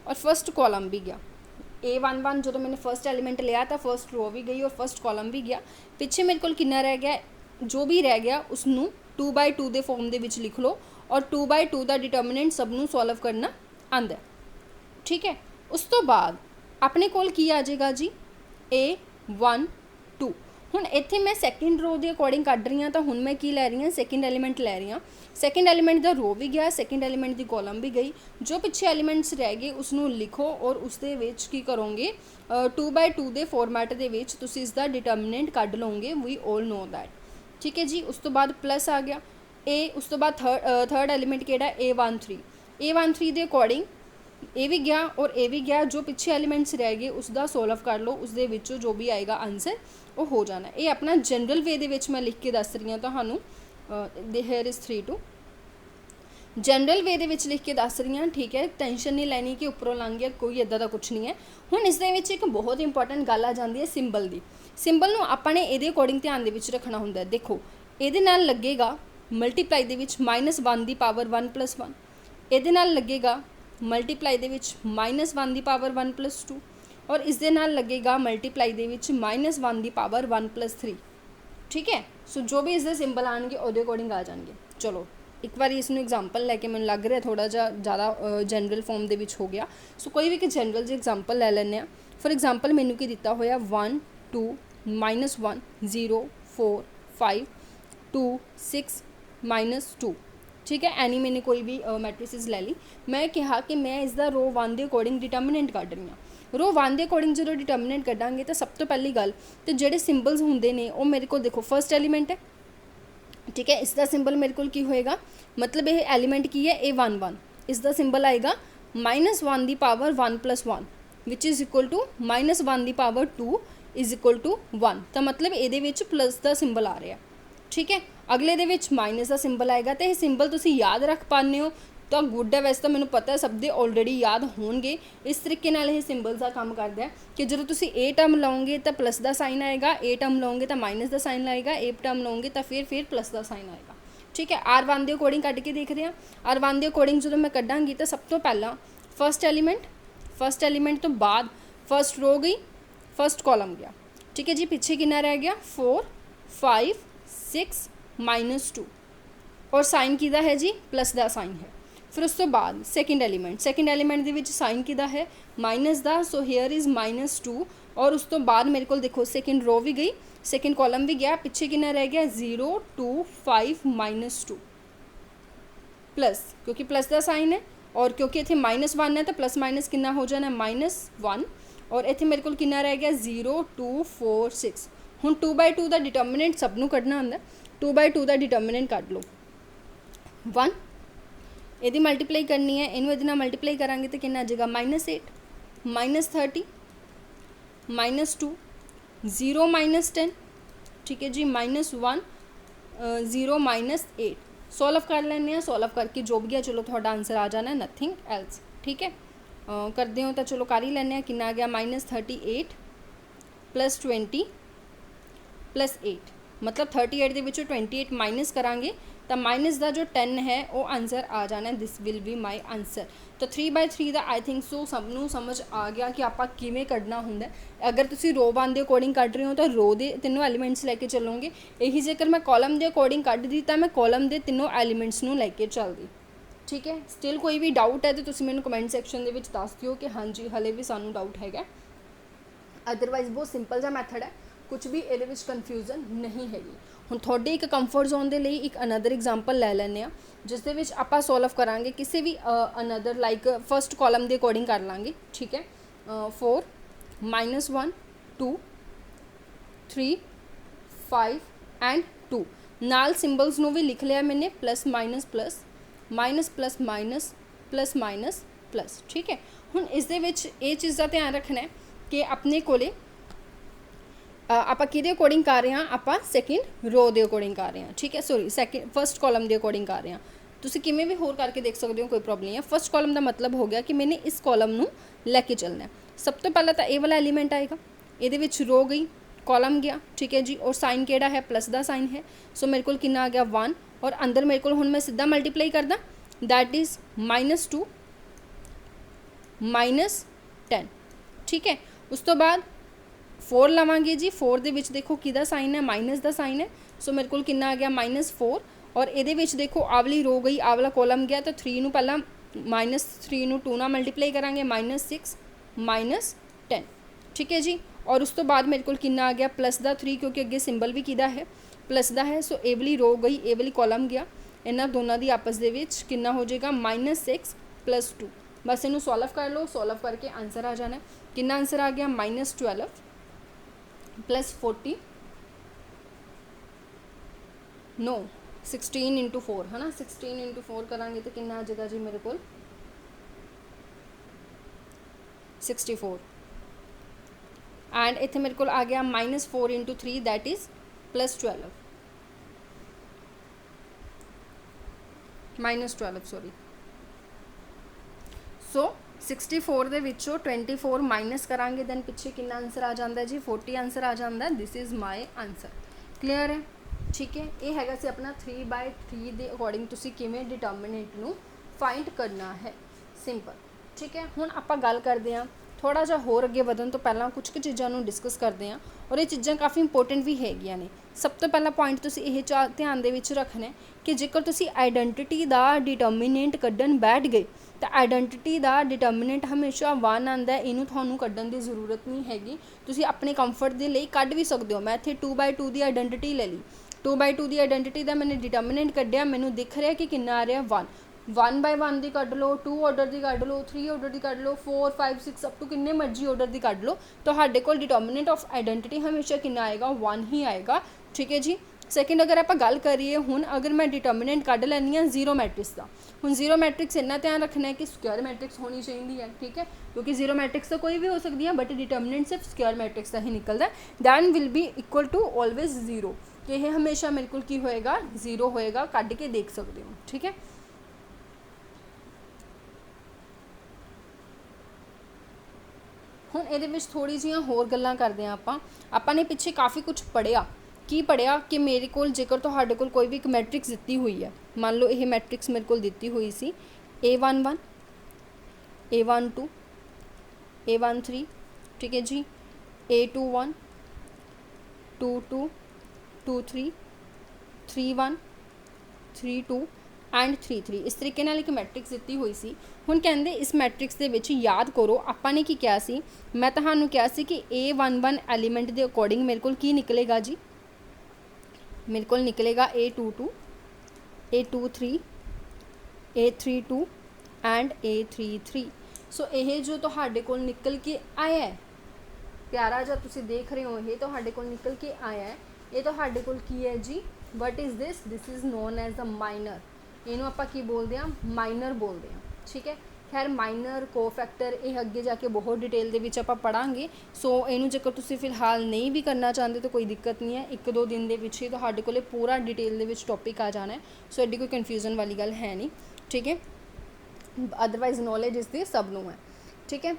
और फर्स्ट कॉलम भी गया। A11 जो मैंने फर्स्ट एलीमेंट लिया तो फर्स्ट रो भी गई और फर्स्ट कॉलम भी गया। पिछे मेरे को कितना रह गया, जो भी रह गया उसनूं 2/2 के फॉर्म के विच लिख लो और 2/2 का डिटर्मिनेंट सबनों सॉल्व करना आंदा। ठीक है, उस तो बाद अपने कोल की आ जाएगा जी A12। हुण इत्थे मैं सैकेंड रो के अकॉर्डिंग कढ़ रही हाँ, तो हुण मैं की लै रही हाँ, सैकेंड एलीमेंट लै रही हाँ। सैकेंड एलीमेंट का रो भी गया, सैकेंड एलीमेंट की कॉलम भी गई। जो पिछे एलीमेंट्स रह गए उसनूं लिखो और उस दे विच की करोगे 2/2 के फॉर्मैट दे विच तुसीं इसदा डिटर्मिनेंट कढ़ लोगे। We all know that. ठीक है जी, उस तो बाद प्लस आ गया ए। उस तो बाद थर्ड एलीमेंट केड़ा A13। A13 के अकॉर्डिंग ए भी गया और ए भी गया। जो पिछे एलीमेंट्स रह गए उसका सॉल्व कर लो, उस दे विचों जो भी आएगा आंसर वो हो जाना। ये अपना जनरल वे दे विच मैं लिख के दस रही हाँ तुहानूं, हेयर इज़ 3 2 जनरल वे दे विच लिख के दस रही हाँ। ठीक है, टेंशन नहीं लैनी कि उपरों लंघ गया, कोई इदा का कुछ नहीं है। हुण इस दे विच एक बहुत इंपॉर्टेंट गल आ जाती है सिंबल की। सिंबल नूं आपां ने इहदे अकॉर्डिंग ध्यान दे विच रखना हुंदा है। देखो, इहदे नाल लगेगा मल्टीप्लाई दे विच -1 की पावर 1 + 1। इहदे नाल लगेगा मल्टीप्लाई दे विच -1 की पावर 1 + 2 और इस दे नाल लगेगा मल्टीप्लाई दे विच -1 की पावर 1 + 3। ठीक है, सो जो भी इसके सिंबल आएंगे उहदे अकॉर्डिंग आ जाएंगे। चलो एक बार इसनूं एग्जाम्पल लैके मैंने लग रहा थोड़ा जा ज़्यादा जनरल फॉर्म दे विच हो गया। सो कोई भी एक जनरल जी एग्जाम्पल लै लैंदे। फॉर एग्जाम्पल मैनू की दिता होया 1 2 -1 0 4 5 2 6 -2। ठीक है, एनी मैंने कोई भी मैट्रिसेस ले ली। मैं कहा कि मैं इसका रो 1 के अकॉर्डिंग डिटर्मिनेंट कढ़ रही हाँ। रो 1 के अकॉर्डिंग जो डिटर्मिनेंट कढ़ांगे तो सब तो पहली गल तो जोड़े सिंबल्स होंगे ने वो मेरे को देखो फर्स्ट एलीमेंट है। ठीक है, इसका सिंबल मेरे को की होएगा, मतलब ये एलीमेंट की है A11। इसका सिंबल आएगा -1 की power 1 + 1 which is equal to -1 की पावर 2 इज़ इक्वल टू 1। तो मतलब ये प्लस का सिंबल आ रहा है। ठीक है, अगले दे विच माइनस का सिंबल आएगा। तो यह सिंबल तुसीं याद रख पाते हो तो गुड है। वैसे तो मैंने पता है सब दे ऑलरेडी याद होंगे। इस तरीके नाल यह सिंबल्स का काम करता है कि जो तुसीं ए टर्म लाओगे तो प्लस का साइन आएगा, ए टर्म लाओगे तो माइनस का साइन आएगा, ए टर्म लाओगे तो फिर प्लस का साइन आएगा। ठीक है, R1 के अकॉर्डिंग कढ़ के देखते हैं। R1 के अकॉर्डिंग जो मैं कढ़ांगी तो सब तो पहला फर्स्ट एलीमेंट तो बाद फर्स्ट रो गई, फर्स्ट कॉलम गया। ठीक है जी, पिछे कितना रह गया 4 5 6 -2 और साइन किदा है जी प्लस का साइन है। फिर उस तो बाद सेकेंड एलीमेंट के साइन किदा है माइनस का। सो हेयर इज़ -2 और उस तो बाद मेरे को देखो सेकेंड रो भी गई, सेकेंड कॉलम भी गया, पिछे कितना रह गया 0 2 5 -2 प्लस, क्योंकि प्लस का साइन है और क्योंकि इतने -1 है तो प्लस माइनस कितना हो जाना -1 और इतने मेरे को कितना रह गया 0 2 4 6। हुण 2/2 का डिटर्मिनेंट सबनों कढ़ना आंदा, 2/2 का डिटर्मिनेंट कढ़ लो 1, यदि मल्टीप्लाई करनी है इनू ये मल्टीप्लाई करांगे तो कितना आ जाएगा -8 -30 -2 0 -10, ठीक है जी, -1 0 -8। सॉल्व कर लें, सॉल्व करके जो भी है चलो थोड़ा आंसर आ जाना, नथिंग एल्स, ठीक है। करते हो तो चलो कर ही लें, कि आ गया -38 + 20 + 8, मतलब 38 के विचों 28 माइनस करांगे तो माइनस का जो 10 है वो आंसर आ जाना, this will be my answer. तो 3/3 का आई थिंक सो सबनों समझ आ गया कि आप किमें कढ़ना होंगे। अगर तुसी रो वन के अकॉर्डिंग कढ़ रहे हो तो रो के तीनों एलीमेंट्स लैके चलोगे, यही जेकर मैं कॉलम के अकॉर्डिंग कढ़ दी तो मैं कॉलम के तीनों एलीमेंट्स नूं लैके चलदी, ठीक है। स्टिल कोई भी डाउट है तो तुसी मैनूं कमेंट सैक्शन दे विच दस दिओ कि हाँ जी हले भी सानूं डाउट हैगा, अदरवाइज बहुत सिंपल जा मैथड है, कुछ भी ये कन्फ्यूजन नहीं हैगी। हुण थोड़े एक कंफर्ट जोन के लिए एक अनदर एग्जाम्पल लै लैंदे आ, जिस दे विच आपां सॉल्व करांगे किसी भी अनदर लाइक फर्स्ट कॉलम के अकॉर्डिंग कर लांगे, ठीक है। 4 -1 2 3 5 एंड 2 नाल सिंबल्स नूं भी लिख लिया मैंने, plus minus plus minus plus minus plus minus plus, ठीक है। हुण इस दे विच ये चीज़ का ध्यान रखना है कि अपने कोले आप किहदे अकॉर्डिंग कर रहे हैं, आप सैकेंड रो के अकॉर्डिंग कर रहे हैं, ठीक है, सॉरी सैकेंड फर्स्ट कॉलम के अकॉर्डिंग कर रहे हैं। तुसीं किवें भी होर करके देख सकते हो, कोई प्रॉब्लम नहीं है। फर्स्ट कॉलम का मतलब हो गया कि मैंने इस कॉलम नूं लैके चलना है। सब तो पहला तो ये वाला एलीमेंट आएगा, ये रो गई कॉलम गया, ठीक है जी, और साइन केड़ा है प्लस का साइन है, सो मेरे को कितना आ गया 1 और अंदर मेरे को हुण मैं सीधा मल्टीप्लाई करदा, दैट इज़ -2 -10, ठीक है। उस तो बाद 4 लवांगे जी, 4 दे विच देखो किहदा साइन है, माइनस का साइन है, सो मेरे को कितना आ गया -4 और ये देखो आवली रो गई आवला कॉलम गया तो 3 नूं पहला -3 नूं 2 नाल मल्टीप्लाई करांगे -6 -10, ठीक है जी। और उस तो बाद मेरे को कितना आ गया प्लस का 3, क्योंकि अगे सिंबल भी किहदा है प्लस का है, सो ये वाली रो गई ये वाली कॉलम गया, इन्हां दोनों की आपस दे विच कितना हो जाएगा -6 + 2। बस इनू सॉल्व कर लो, सॉल्व करके आंसर आ जाना, कितना आंसर आ गया -12 + 40 नो 16 × 4 है ना, 16 × 4 करांगे तो कितना आ जाएगा जी मेरे को 64 एंड इतने मेरे को आ गया -4 × 3 दैट इज़ +12 -12 सॉरी। सो 64 दे विचों 24 माइनस करांगे दैन पिछे कितना आंसर आ जाता है जी 40 आंसर आ जाता है, this is my answer. Clear है, ठीक है। ये हैगा सी अपना 3/3 के अकॉर्डिंग तुसी किवें डिटर्मिनेंट नूं फाइंड करना है, सिंपल, ठीक है। हुण आपां गल करते हैं थोड़ा जा होर अगे वधन तो पहला कुछ कुछ चीज़ों डिस्कस करते हैं और ये चीज़ां काफ़ी इंपोर्टेंट भी हैगियां ने। सब तो पहला पॉइंट तुसी ये ध्यान दे विच रखना है कि जेकर तुसी आइडेंटिटी का डिटर्मिनेंट कड्ढन बैठ गए तो आइडेंटिटी का डिटर्मिनेंट हमेशा 1 आंदा है, इनू थानू कड्ढन की जरूरत नहीं हैगी, तुसी अपने कंफर्ट के लिए कढ़ भी सकते हो। मैं इत्थे 2/2 की आइडेंटिटी ले ली, 2/2 की आइडेंटिटी का मैंने डिटर्मिनेंट कढ़िया, मैनू दिख रहा कि कितना आ रहा 1, 1/1 की कढ़ लो, 2 ऑर्डर की कढ़ लो, 3 ऑर्डर की कढ़ लो, 4 5 6 अप टू किन्ने मर्जी ऑर्डर की कढ़ लो, तो साढ़े को डिटर्मिनेंट ऑफ आइडेंटिटी हमेशा कितना आएगा 1 ही आएगा, ठीक है जी। सैकेंड अगर आप गल करिए हुण अगर मैं डिटर्मिनेंट कढ़ लैनी हाँ जीरो मैट्रिक्स का, हुण जीरो मैट्रिक्स इन्ना ध्यान रखना है कि स्क्वायर मैट्रिक्स होनी चाहिए है, ठीक है, क्योंकि जीरो मैट्रिक्स तो कोई भी हो सकती है बट डिटर्मिनेंट सिर्फ स्क्वायर मैट्रिक्स का ही निकलता है, then will be equal to always zero, कि यह हमेशा मेरे को की होएगा जीरो होएगा, कढ़ के देख सकते हो, ठीक है। हुण इहदे विच थोड़ी जिहियां होर गल्लां करदे आं आपां ने पिछे काफ़ी कुछ पढ़िया की पढ़िया कि मेरे को जेकर तुहाडे कोल कोई भी एक मैट्रिक्स दी हुई है, मान लो यह मैट्रिक्स मेरे को दी हुई सी A11 A12 A13, ठीक है जी, A21 22 23 31 32 एंड 3 3 इस तरीके नाल एक मैट्रिक्स दिती हुई सी। हुण कहंदे इस मैट्रिक्स दे विच याद करो आपां ने की किया सी, मैं तुहानूं किया सी कि A11 एलीमेंट के अकॉर्डिंग मेरे कोल की निकलेगा जी, मेरे कोल निकलेगा A22 A23 A32 and A33। सो ये जो तुहाडे कोल निकल के आया है प्यारा जा तुसीं देख रहे हो, ये तुहाडे कोल निकल के आया है, ये तुहाडे कोल की है जी, what is this is known as the minor. इनू आपां की बोलते हैं, माइनर बोलते हैं, ठीक है। खैर माइनर कोफैक्टर ये अगे जाके बहुत डिटेल दे विच आपां पढ़ांगे। सो इनू जेकर तुसीं फिलहाल नहीं भी करना चाहते तो कोई दिक्कत नहीं है, 1-2 दिन दे विच ही तुहाडे कोले पूरा डिटेल दे विच टॉपिक आ जाना है। सो एडी कोई कन्फ्यूजन वाली गल है नहीं, ठीक है। अदरवाइज नॉलेज इस दी सब नूं है, ठीक है।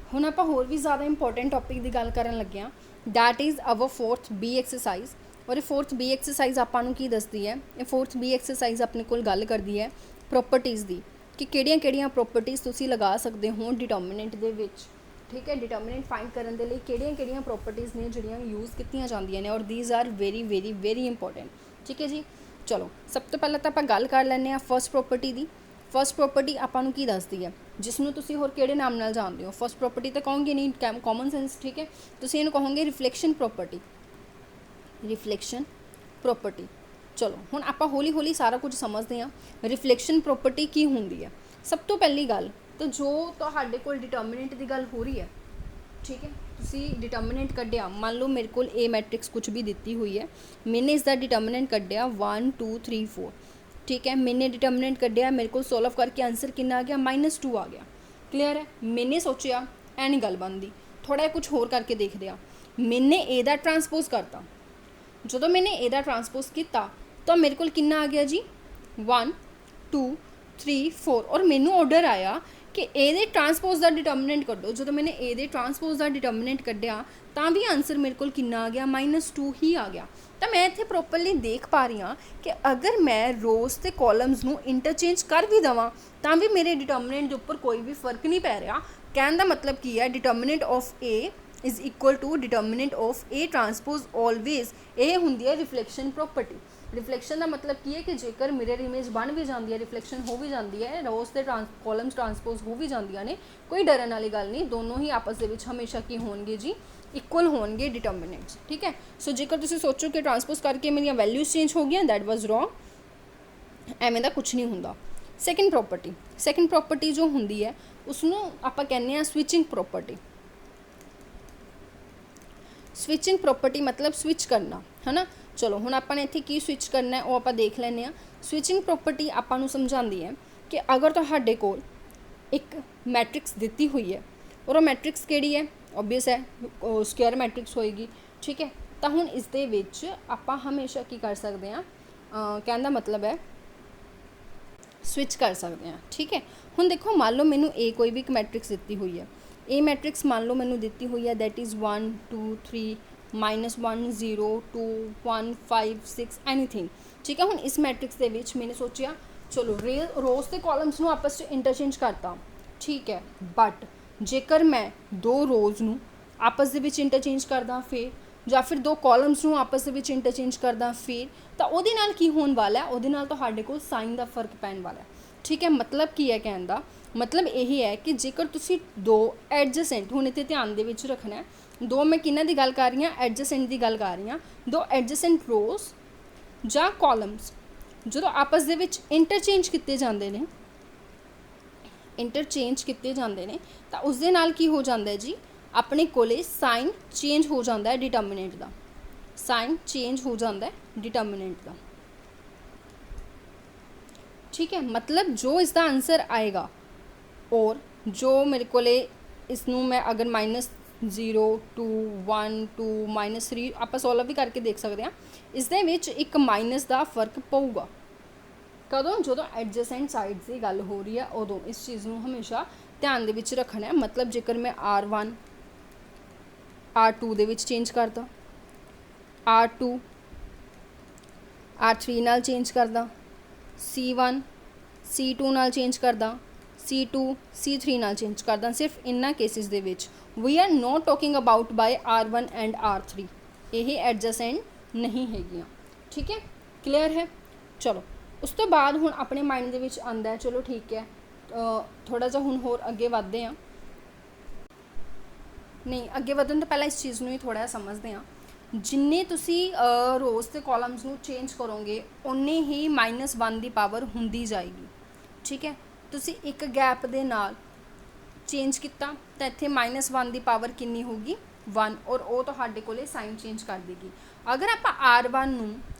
हुण आपां होर भी ज़्यादा इंपॉर्टेंट टॉपिक की गल करन लगे हां, that is our 4th B exercise. और 4th B एक्सरसाइज आपां नूं की दसदी है, 4th B एक्सरसाइज अपने कोल गल करदी है प्रॉपर्टीज़ दी, कि किहड़ियां-किहड़ियां प्रॉपर्टीज़ तुसीं लगा सकते हो डिटर्मिनेंट दे विच, ठीक है। डिटर्मिनेंट फाइंड करन दे लई किहड़ियां-किहड़ियां प्रॉपर्टीज़ ने जिहड़ियां यूज़ कीतियां जांदियां ने, और these are very very very important, ठीक है जी। चलो सब तो पहले तो आपां गल कर लैंदे हां फर्स्ट प्रॉपर्टी दी। फर्स्ट प्रॉपर्टी आपां नूं की दसदी है, जिसनूं तुसीं होर किहड़े नाम नाल जानदे हो। फर्स्ट प्रॉपर्टी तो कहोगे नहीं, कॉमन सेंस, ठीक है। तुसीं इहनूं कहोगे रिफ्लैक्शन प्रॉपर्टी, रिफ्लैक्शन प्रॉपर्टी। चलो हुण आपां हौली हौली सारा कुछ समझते हैं। रिफ्लैक्शन प्रॉपर्टी की हुंदी है? सब तो पहली गल तो जो तुहाडे कोल डिटर्मिनेंट की गल हो रही है, ठीक है, तुसीं डिटर्मिनेंट कढ़िया, मान लो मेरे को ए मैट्रिक्स कुछ भी दी हुई है, मैंने इसका डिटर्मिनेंट कढ़िया 1 2 3 4, ठीक है। मैंने डिटर्मिनेंट कढ़िया, मेरे को सॉल्व करके आंसर कितना आ गया, -2 आ गया। क्लीयर है। मैंने सोचा ऐ नहीं गल बनती, थोड़ा कुछ होर करके देखते हैं। मैंने ए दा ट्रांसपोज करता, जो मैंने ए दा ट्रांसपोज किया तो मेरे को कितना आ गया जी 1 2 3 4, और मैनू ऑर्डर आया कि ए दे ट्रांसपोज का डिटर्मिनेंट कढ़ो। जो मैंने ए दे ट्रांसपोज का डिटर्मिनेंट कढ़िया तो भी आंसर मेरे को कितना आ गया, -2 ही आ गया। तो मैं इत्थे प्रॉपरली देख पा रही हाँ कि अगर मैं रोज़ के कॉलम्स नू इंटरचेंज कर भी देवां तो भी मेरे डिटर्मिनेंट के उपर कोई भी फर्क नहीं पै रहा। कहने का मतलब की है, determinant of A is equal to determinant of A transpose always. ये होंदी है रिफ्लैक्शन प्रॉपर्टी। रिफ्लैक्शन का मतलब की है कि जेकर मिरर इमेज बन भी जाती है, रिफ्लैक्शन हो भी जाती है, रोज़ के कॉलम्स ट्रांसपोज हो भी जांदियां ने, कोई डरन वाली गल नहीं, दोनों ही आपस के हमेशा की होंगे जी, इक्वल होंगे डिटर्मिनेंट्स, ठीक है। सो जेकर तुसीं सोचो कि ट्रांसपोज करके मेरी वैल्यूज़ चेंज हो गई, दैट वाज रॉन्ग, एवें दा कुछ नहीं होंदा। सैकेंड प्रॉपर्टी जो होंदी है उसनूं आपां कहने स्विचिंग प्रॉपर्टी। स्विचिंग प्रॉपर्टी मतलब स्विच करना, है ना। चलो हुण आपां ने इत्थे की स्विच करना है वो आपां देख लैंदे हां। स्विचिंग प्रॉपर्टी आपां नूं समझाती है कि अगर तुहाडे कोल एक मैट्रिक्स दिती हुई है और वो मैट्रिक्स किहड़ी है, ऑबवियस है स्क्वायर मैट्रिक्स होएगी, ठीक है। तो हुण इस दे विच आपां हमेशा की कर सकते हैं, कहने का मतलब है स्विच कर सकते हैं, ठीक है। हुण देखो मान लो मैनू ए कोई भी एक मैट्रिक्स दी हुई है, ए मैट्रिक्स मान लो मैनू दी हुई है, दैट इज़ 1 2 3 -1 0 2 1 5 6 एनीथिंग, ठीक है। हुण इस मैट्रिक्स दे विच मैंने सोचा चलो रोज़ के कॉलम्स नूं आपस में इंटरचेंज करता, ठीक है। बट जेकर मैं 2 रोज़ नूं आपस दे विच इंटरचेंज करदा फिर, या फिर 2 कॉलम्स नूं आपस दे विच इंटरचेंज करदा फिर, तो उहदे नाल की होने वाला है, उहदे नाल तुहाडे कोल साइन का फर्क पैण वाला है, ठीक है। मतलब की है, कहने का मतलब यही है कि जेकर तुसी 2 एडजेसेंट, हुण इत्थे ध्यान दे विच रखना है, 2 मैं किन्हां दी गल कर रही हाँ, एडजेसेंट की गल कर रही हाँ। 2 एडजेसेंट रोज़ या कॉलम्स जो आपस दे विच इंटरचेंज किए जाते हैं, तो उस दे नाल की हो जाता है जी, अपने कोले साइन चेंज हो जाता है डिटर्मिनेंट का, साइन चेंज हो जाता है डिटर्मिनेंट का, ठीक है। मतलब जो इसका आंसर आएगा और जो मेरे को इसनूं मैं अगर -0 2 1 2 -3 आप सॉल्व भी करके देख सकते हैं, इस दे विच एक माइनस का फर्क पऊगा कदों, जो एडजेसेंट साइड्स की गल हो रही है उदों। इस चीज़ को हमेशा ध्यान दे विच रखना है। मतलब जेकर मैं R1 R2 they which change करता, R2 R3 ਨਾਲ ਚੇਂਜ ਕਰਦਾ, C1 C2 ਨਾਲ ਚੇਂਜ ਕਰਦਾ, C2 C3 ਨਾਲ ਚੇਂਜ ਕਰਦਾ। ਸਿਰਫ ਇਨ੍ਹਾਂ ਕੇਸਿਸ ਦੇ ਵਿੱਚ we are not talking about by R1 and R3, ਇਹ ਐਡਜਸੈਂਟ ਨਹੀਂ ਹੈਗੀਆਂ। ਠੀਕ ਹੈ, ਕਲੀਅਰ ਹੈ। ਚਲੋ ਉਸ ਤੋਂ ਬਾਅਦ ਹੁਣ ਆਪਣੇ ਮਾਈਂਡ ਦੇ ਵਿੱਚ ਆਉਂਦਾ ਹੈ, ਚਲੋ ਠੀਕ ਹੈ, ਥੋੜ੍ਹਾ ਜਿਹਾ ਹੁਣ ਹੋਰ ਅੱਗੇ ਵੱਧਦੇ ਹਾਂ। ਨਹੀਂ, ਅੱਗੇ ਵਧਣ ਤੋਂ ਪਹਿਲਾਂ ਇਸ ਚੀਜ਼ ਨੂੰ ਹੀ ਥੋੜ੍ਹਾ ਜਿਹਾ ਸਮਝਦੇ ਹਾਂ। ਜਿੰਨੇ ਤੁਸੀਂ ਰੋਜ਼ ਤੇ ਕਾਲਮਸ ਨੂੰ ਚੇਂਜ ਕਰੋਗੇ ਉਨੇ ਹੀ -1 ਦੀ ਪਾਵਰ ਹੁੰਦੀ ਜਾਏਗੀ। ਠੀਕ ਹੈ, ਤੁਸੀਂ ਇੱਕ ਗੈਪ ਦੇ ਨਾਲ ਚੇਂਜ ਕੀਤਾ ਤਾਂ ਇੱਥੇ -1 ਦੀ ਪਾਵਰ ਕਿੰਨੀ ਹੋਊਗੀ 1, ਔਰ ਉਹ ਤੁਹਾਡੇ ਕੋਲੇ ਸਾਈਨ ਚੇਂਜ ਕਰ ਦੇਗੀ। ਅਗਰ ਆਪਾਂ R1 ਨੂੰ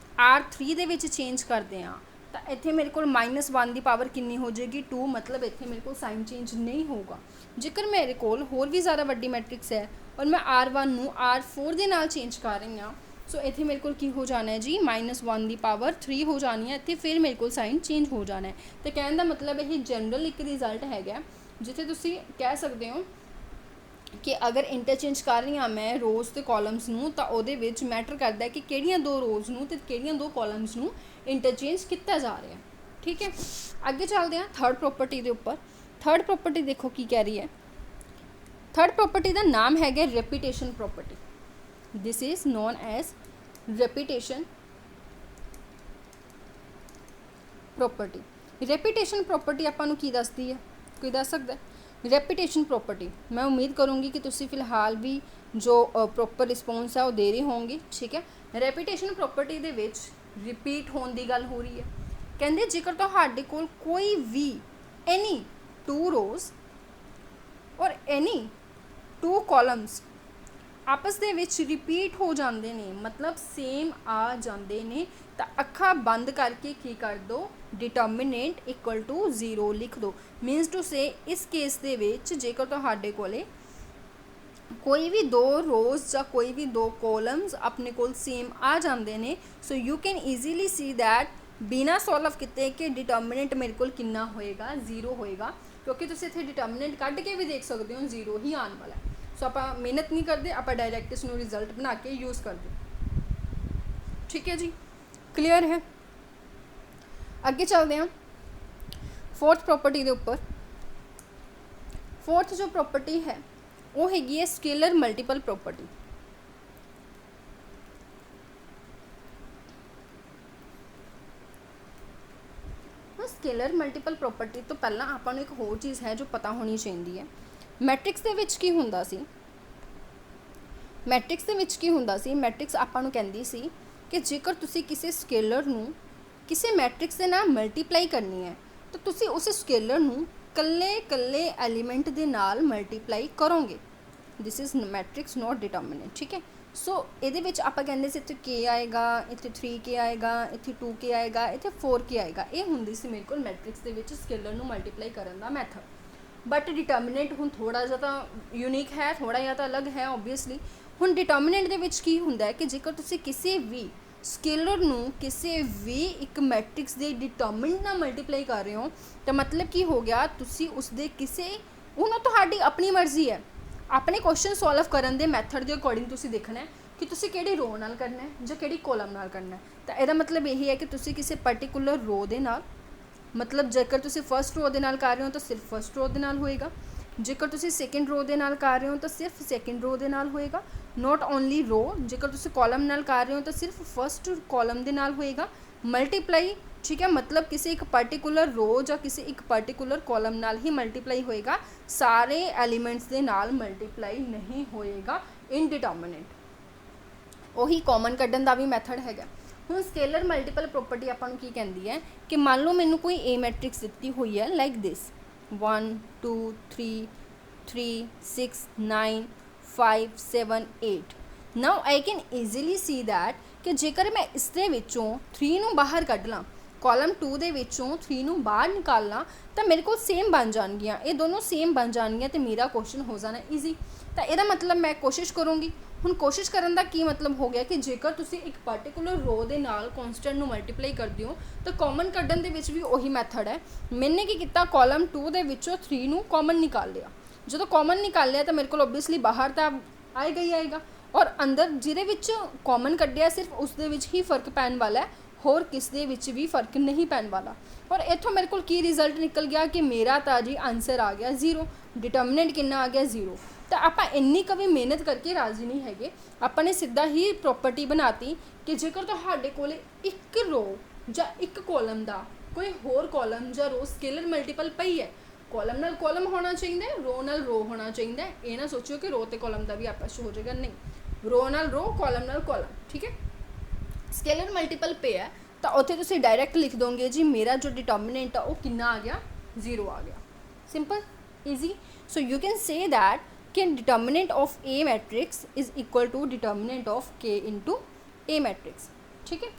R3 ਦੇ ਵਿੱਚ ਚੇਂਜ ਕਰਦੇ ਹਾਂ ਤਾਂ ਇੱਥੇ ਮੇਰੇ ਕੋਲ -1 ਦੀ ਪਾਵਰ ਕਿੰਨੀ ਹੋ ਜਾਏਗੀ 2, ਮਤਲਬ ਇੱਥੇ ਮੇਰੇ ਕੋਲ ਸਾਈਨ ਚੇਂਜ ਨਹੀਂ ਹੋਊਗਾ। ਜੇਕਰ ਮੇਰੇ ਕੋਲ ਹੋਰ ਵੀ ਜ਼ਿਆਦਾ ਵੱਡੀ ਮੈਟ੍ਰਿਕਸ ਹੈ ਔਰ ਮੈਂ R1 ਨੂੰ R4 ਦੇ ਨਾਲ ਚੇਂਜ ਕਰ ਰਹੀ ਹਾਂ, ਸੋ ਇੱਥੇ ਮੇਰੇ ਕੋਲ ਕੀ ਹੋ ਜਾਣਾ ਹੈ ਜੀ -1 ਦੀ ਪਾਵਰ 3 ਹੋ ਜਾਣੀ ਹੈ। ਇੱਥੇ ਫਿਰ ਮੇਰੇ ਕੋਲ ਸਾਈਨ ਚੇਂਜ ਹੋ ਜਾਣਾ ਹੈ। ਅਤੇ ਕਹਿਣ ਦਾ ਮਤਲਬ ਇਹ ਜਨਰਲ ਇੱਕ ਰਿਜ਼ਲਟ ਹੈਗਾ ਜਿੱਥੇ ਤੁਸੀਂ ਕਹਿ ਸਕਦੇ ਹੋ ਕਿ ਅਗਰ ਇੰਟਰਚੇਂਜ ਕਰ ਰਹੀ ਹਾਂ ਮੈਂ ਰੋਜ਼ ਅਤੇ ਕਾਲਮਸ ਨੂੰ ਤਾਂ ਉਹਦੇ ਵਿੱਚ ਮੈਟਰ ਕਰਦਾ ਕਿ ਕਿਹੜੀਆਂ 2 ਰੋਜ਼ ਨੂੰ ਅਤੇ ਕਿਹੜੀਆਂ 2 ਕਾਲਮਸ ਨੂੰ ਇੰਟਰਚੇਂਜ ਕੀਤਾ ਜਾ ਰਿਹਾ। ਠੀਕ ਹੈ, ਅੱਗੇ ਚੱਲਦੇ ਹਾਂ ਥਰਡ ਪ੍ਰੋਪਰਟੀ ਦੇ ਉੱਪਰ। ਥਰਡ ਪ੍ਰੋਪਰਟੀ ਦੇਖੋ ਕੀ ਕਹਿ ਰਹੀ ਹੈ। ਥਰਡ ਪ੍ਰੋਪਰਟੀ ਦਾ ਨਾਮ ਹੈਗਾ repetition property. This is non as repetition property. Repetition property ਆਪਾਂ ਨੂੰ ਕੀ ਦੱਸਦੀ ਹੈ, ਕੋਈ ਦੱਸ ਸਕਦਾ? ਰੈਪੀਟੇਸ਼ਨ ਪ੍ਰੋਪਰਟੀ, ਮੈਂ ਉਮੀਦ ਕਰੂੰਗੀ ਕਿ ਤੁਸੀਂ ਫਿਲਹਾਲ ਵੀ ਜੋ ਪ੍ਰੋਪਰ ਰਿਸਪੌਂਸ ਹੈ ਉਹ ਦੇ ਰਹੇ ਹੋਵੋਗੇ। ਠੀਕ ਹੈ, ਰੈਪੀਟੇਸ਼ਨ ਪ੍ਰੋਪਰਟੀ ਦੇ ਵਿੱਚ ਰਿਪੀਟ ਹੋਣ ਦੀ ਗੱਲ ਹੋ ਰਹੀ ਹੈ। ਕਹਿੰਦੇ ਜੇਕਰ ਤੁਹਾਡੇ ਕੋਲ ਕੋਈ ਵੀ ਐਨੀ 2 ਰੋਜ਼ ਔਰ ਐਨੀ 2 ਕਾਲਮਸ ਆਪਸ ਦੇ ਵਿੱਚ ਰਿਪੀਟ ਹੋ ਜਾਂਦੇ ਨੇ, ਮਤਲਬ ਸੇਮ ਆ ਜਾਂਦੇ ਨੇ, ਤਾਂ ਅੱਖਾਂ ਬੰਦ ਕਰਕੇ ਕੀ ਕਰ ਦਿਓ, ਡਿਟਰਮੀਨੈਂਟ ਇਕੁਅਲ ਟੂ 0 ਲਿਖ ਦਿਓ। ਮੀਨਸ ਟੂ ਸੇ ਇਸ ਕੇਸ ਦੇ ਵਿੱਚ ਜੇਕਰ ਤੁਹਾਡੇ ਕੋਲੇ ਕੋਈ ਵੀ 2 ਰੋਜ਼ ਜਾਂ ਕੋਈ ਵੀ 2 ਕਾਲਮਸ ਆਪਣੇ ਕੋਲ ਸੇਮ ਆ ਜਾਂਦੇ ਨੇ, so you can easily C that ਬਿਨਾਂ ਸੋਲਵ ਕੀਤੇ ਕਿ ਡਿਟਰਮੀਨੈਂਟ ਮੇਰੇ ਕੋਲ ਕਿੰਨਾ ਹੋਏਗਾ, 0 ਹੋਏਗਾ। ਕਿਉਂਕਿ ਤੁਸੀਂ ਇੱਥੇ ਡਿਟਰਮੀਨੈਂਟ ਕੱਢ ਕੇ ਵੀ ਦੇਖ ਸਕਦੇ ਹੋ 0 ਹੀ ਆਉਣ ਵਾਲਾ। ਸੋ ਆਪਾਂ ਮਿਹਨਤ ਨਹੀਂ ਕਰਦੇ, ਆਪਾਂ ਡਾਇਰੈਕਟ ਇਸ ਨੂੰ ਰਿਜ਼ਲਟ ਬਣਾ ਕੇ ਯੂਜ਼ ਕਰਦੇ। ਠੀਕ ਹੈ ਜੀ, ਕਲੀਅਰ ਹੈ। ਅੱਗੇ ਚੱਲਦੇ ਹਾਂ ਫੋਰਥ ਪ੍ਰੋਪਰਟੀ ਦੇ ਉੱਪਰ। ਫੋਰਥ ਜੋ ਪ੍ਰੋਪਰਟੀ ਹੈ ਉਹ ਹੈਗੀ ਹੈ scaler multiple property. Scaler multiple property ਤੋਂ ਪਹਿਲਾਂ ਆਪਾਂ ਨੂੰ ਇੱਕ ਹੋਰ ਚੀਜ਼ ਹੈ ਜੋ ਪਤਾ ਹੋਣੀ ਚਾਹੀਦੀ ਹੈ। ਮੈਟ੍ਰਿਕਸ ਦੇ ਵਿੱਚ ਕੀ ਹੁੰਦਾ ਸੀ? ਮੈਟ੍ਰਿਕਸ ਦੇ ਵਿੱਚ ਕੀ ਹੁੰਦਾ ਸੀ? ਮੈਟ੍ਰਿਕਸ ਆਪਾਂ ਨੂੰ ਕਹਿੰਦੀ ਸੀ ਕਿ ਜੇਕਰ ਤੁਸੀਂ ਕਿਸੇ ਸਕੇਲਰ ਨੂੰ ਕਿਸੇ ਮੈਟ੍ਰਿਕਸ ਦੇ ਨਾਲ ਮਲਟੀਪਲਾਈ ਕਰਨੀ ਹੈ ਤਾਂ ਤੁਸੀਂ ਉਸ ਸਕੇਲਰ ਨੂੰ ਇਕੱਲੇ ਐਲੀਮੈਂਟ ਦੇ ਨਾਲ ਮਲਟੀਪਲਾਈ ਕਰੋਗੇ। This is matrix not determinant. ਠੀਕ ਹੈ, ਸੋ ਇਹਦੇ ਵਿੱਚ ਆਪਾਂ ਕਹਿੰਦੇ ਸੀ ਇੱਥੇ k ਆਏਗਾ, ਇੱਥੇ 3k ਆਏਗਾ, ਇੱਥੇ 2k ਆਏਗਾ, ਇੱਥੇ 4k ਆਏਗਾ। ਇਹ ਹੁੰਦੀ ਸੀ ਮੇਰੇ ਕੋਲ ਮੈਟ੍ਰਿਕਸ ਦੇ ਵਿੱਚ ਸਕੇਲਰ ਨੂੰ ਮਲਟੀਪਲਾਈ ਕਰਨ ਦਾ ਮੈਥਡ। ਬਟ ਡਿਟਰਮੀਨੈਂਟ ਹੁਣ ਥੋੜ੍ਹਾ ਜਿਹਾ ਤਾਂ ਯੂਨੀਕ ਹੈ, ਥੋੜ੍ਹਾ ਜਿਹਾ ਤਾਂ ਅਲੱਗ ਹੈ ਓਬਵੀਅਸਲੀ। ਹੁਣ ਡਿਟਰਮੀਨੈਂਟ ਦੇ ਵਿੱਚ ਕੀ ਹੁੰਦਾ ਹੈ ਕਿ ਜੇਕਰ ਤੁਸੀਂ ਕਿਸੇ ਵੀ ਸਕੇਲਰ ਨੂੰ ਕਿਸੇ ਵੀ ਇੱਕ ਮੈਟ੍ਰਿਕਸ ਦੇ ਡਿਟਰਮੀਨੈਂਟ ਨਾਲ ਮਲਟੀਪਲਾਈ ਕਰ ਰਹੇ ਹੋ ਤਾਂ ਮਤਲਬ ਕੀ ਹੋ ਗਿਆ, ਤੁਸੀਂ ਉਸਦੇ ਕਿਸੇ ਹੁਣ ਤੁਹਾਡੀ ਆਪਣੀ ਮਰਜ਼ੀ ਹੈ। ਆਪਣੇ ਕੁਐਸਚਨ ਸੋਲਵ ਕਰਨ ਦੇ ਮੈਥਡ ਦੇ ਅਕੋਰਡਿੰਗ ਤੁਸੀਂ ਦੇਖਣਾ ਹੈ ਕਿ ਤੁਸੀਂ ਕਿਹੜੀ ਰੋ ਨਾਲ ਕਰਨਾ ਹੈ ਜਾਂ ਕਿਹੜੀ ਕੋਲਮ ਨਾਲ ਕਰਨਾ ਹੈ। ਤਾਂ ਇਹਦਾ ਮਤਲਬ ਇਹ ਹੈ ਕਿ ਤੁਸੀਂ ਕਿਸੇ ਪਰਟੀਕੂਲਰ ਰੋ ਦੇ ਨਾਲ, ਮਤਲਬ ਜੇਕਰ ਤੁਸੀਂ ਫਸਟ ਰੋ ਦੇ ਨਾਲ ਕਰ ਰਹੇ ਹੋ ਤਾਂ ਸਿਰਫ ਫਸਟ ਰੋ ਦੇ ਨਾਲ ਹੋਏਗਾ, ਜੇਕਰ ਤੁਸੀਂ ਸੈਕਿੰਡ ਰੋ ਦੇ ਨਾਲ ਕਰ ਰਹੇ ਹੋ ਤਾਂ ਸਿਰਫ ਸੈਕਿੰਡ ਰੋ ਦੇ ਨਾਲ ਹੋਏਗਾ। ਨੋਟ ਓਨਲੀ ਰੋ, ਜੇਕਰ ਤੁਸੀਂ ਕਾਲਮ ਨਾਲ ਕਰ ਰਹੇ ਹੋ ਤਾਂ ਸਿਰਫ ਫਸਟ ਕਾਲਮ ਦੇ ਨਾਲ ਹੋਏਗਾ ਮਲਟੀਪਲਾਈ। ਠੀਕ ਹੈ, ਮਤਲਬ ਕਿਸੇ ਇੱਕ ਪਰਟੀਕੂਲਰ ਰੋ ਜਾਂ ਕਿਸੇ ਇੱਕ ਪਰਟੀਕੂਲਰ ਕਾਲਮ ਨਾਲ ਹੀ ਮਲਟੀਪਲਾਈ ਹੋਏਗਾ, ਸਾਰੇ ਐਲੀਮੈਂਟਸ ਦੇ ਨਾਲ ਮਲਟੀਪਲਾਈ ਨਹੀਂ ਹੋਏਗਾ ਇਨਡਿਟਰਮੀਨੈਂਟ। ਉਹੀ ਕਾਮਨ ਕੱਢਣ ਦਾ ਵੀ ਮੈਥਡ ਹੈਗਾ। ਹੁਣ ਸਕੇਲਰ ਮਲਟੀਪਲ ਪ੍ਰੋਪਰਟੀ ਆਪਾਂ ਨੂੰ ਕੀ ਕਹਿੰਦੀ ਹੈ ਕਿ ਮੰਨ ਲਓ ਮੈਨੂੰ ਕੋਈ ਏ ਮੈਟ੍ਰਿਕਸ ਦਿੱਤੀ ਹੋਈ ਹੈ like this 1 2 3 3 6 9 5 7 8। Now I can easily C that ਕਿ ਜੇਕਰ ਮੈਂ ਇਸ ਦੇ ਵਿੱਚੋਂ 3 ਨੂੰ ਬਾਹਰ ਕੱਢ ਲਾਂ, ਕਾਲਮ 2 ਦੇ ਵਿੱਚੋਂ 3 ਨੂੰ ਬਾਹਰ ਨਿਕਾਲਣਾ, ਤਾਂ ਮੇਰੇ ਕੋਲ ਸੇਮ ਬਣ ਜਾਣਗੀਆਂ, ਇਹ ਦੋਨੋਂ ਸੇਮ ਬਣ ਜਾਣਗੀਆਂ ਅਤੇ ਮੇਰਾ ਕੁਐਸਚਨ ਹੋ ਜਾਣਾ ਈਜ਼ੀ। ਤਾਂ ਇਹਦਾ ਮਤਲਬ ਮੈਂ ਕੋਸ਼ਿਸ਼ ਕਰੂੰਗੀ। ਹੁਣ ਕੋਸ਼ਿਸ਼ ਕਰਨ ਦਾ ਕੀ ਮਤਲਬ ਹੋ ਗਿਆ ਕਿ ਜੇਕਰ ਤੁਸੀਂ ਇੱਕ ਪਰਟੀਕੂਲਰ ਰੋ ਦੇ ਨਾਲ ਕੌਂਸਟੈਂਟ ਨੂੰ ਮਲਟੀਪਲਾਈ ਕਰਦੇ ਹੋ ਤਾਂ ਕਾਮਨ ਕੱਢਣ ਦੇ ਵਿੱਚ ਵੀ ਉਹੀ ਮੈਥਡ ਹੈ। ਮੈਨੇ ਕੀ ਕੀਤਾ, ਕਾਲਮ 2 ਦੇ ਵਿੱਚੋਂ 3 ਨੂੰ ਕਾਮਨ ਨਿਕਾਲ ਲਿਆ। ਜਦੋਂ ਕਾਮਨ ਨਿਕਾਲਿਆ ਤਾਂ ਮੇਰੇ ਕੋਲ ਓਬਵੀਅਸਲੀ ਬਾਹਰ ਤਾਂ ਆਏਗਾ ਹੀ ਆਏਗਾ, ਔਰ ਅੰਦਰ ਜਿਹਦੇ ਵਿੱਚ ਕਾਮਨ ਕੱਢਿਆ ਸਿਰਫ ਉਸ ਦੇ ਵਿੱਚ ਹੀ ਫਰਕ ਪੈਣ ਵਾਲਾ ਹੈ, होर किस दे विच भी फर्क नहीं पैण वाला। और इत्थों मेरे को की रिजल्ट निकल गया कि मेरा तो जी आंसर आ गया 0, डिटर्मिनेंट कितना आ गया 0। तो आप इन्नी कभी मेहनत करके राजी नहीं है, आपने सीधा ही प्रॉपर्टी बनाती कि जेकर तुहाडे कोल एक रो ਜਾਂ एक कॉलम का कोई होर कॉलम ਜਾਂ रो स्केलर मल्टीपल पई है, कॉलम नाल कॉलम होना चाहिए, रो नाल रो होना चाहिए। ये ना सोचो कि रो तो कॉलम का भी आपस हो जाएगा, नहीं, रो नाल रो, कॉलम नाल कॉलम, ठीक है। स्केलर मल्टीपल पे है तो उत्थे तुसीं डायरैक्ट लिख दोगे जी मेरा जो डिटर्मिनेंट है वो कितना आ गया, 0 आ गया। Simple, easy. So you can say that कि determinant of a matrix is equal to determinant of k into a matrix, ठीक है।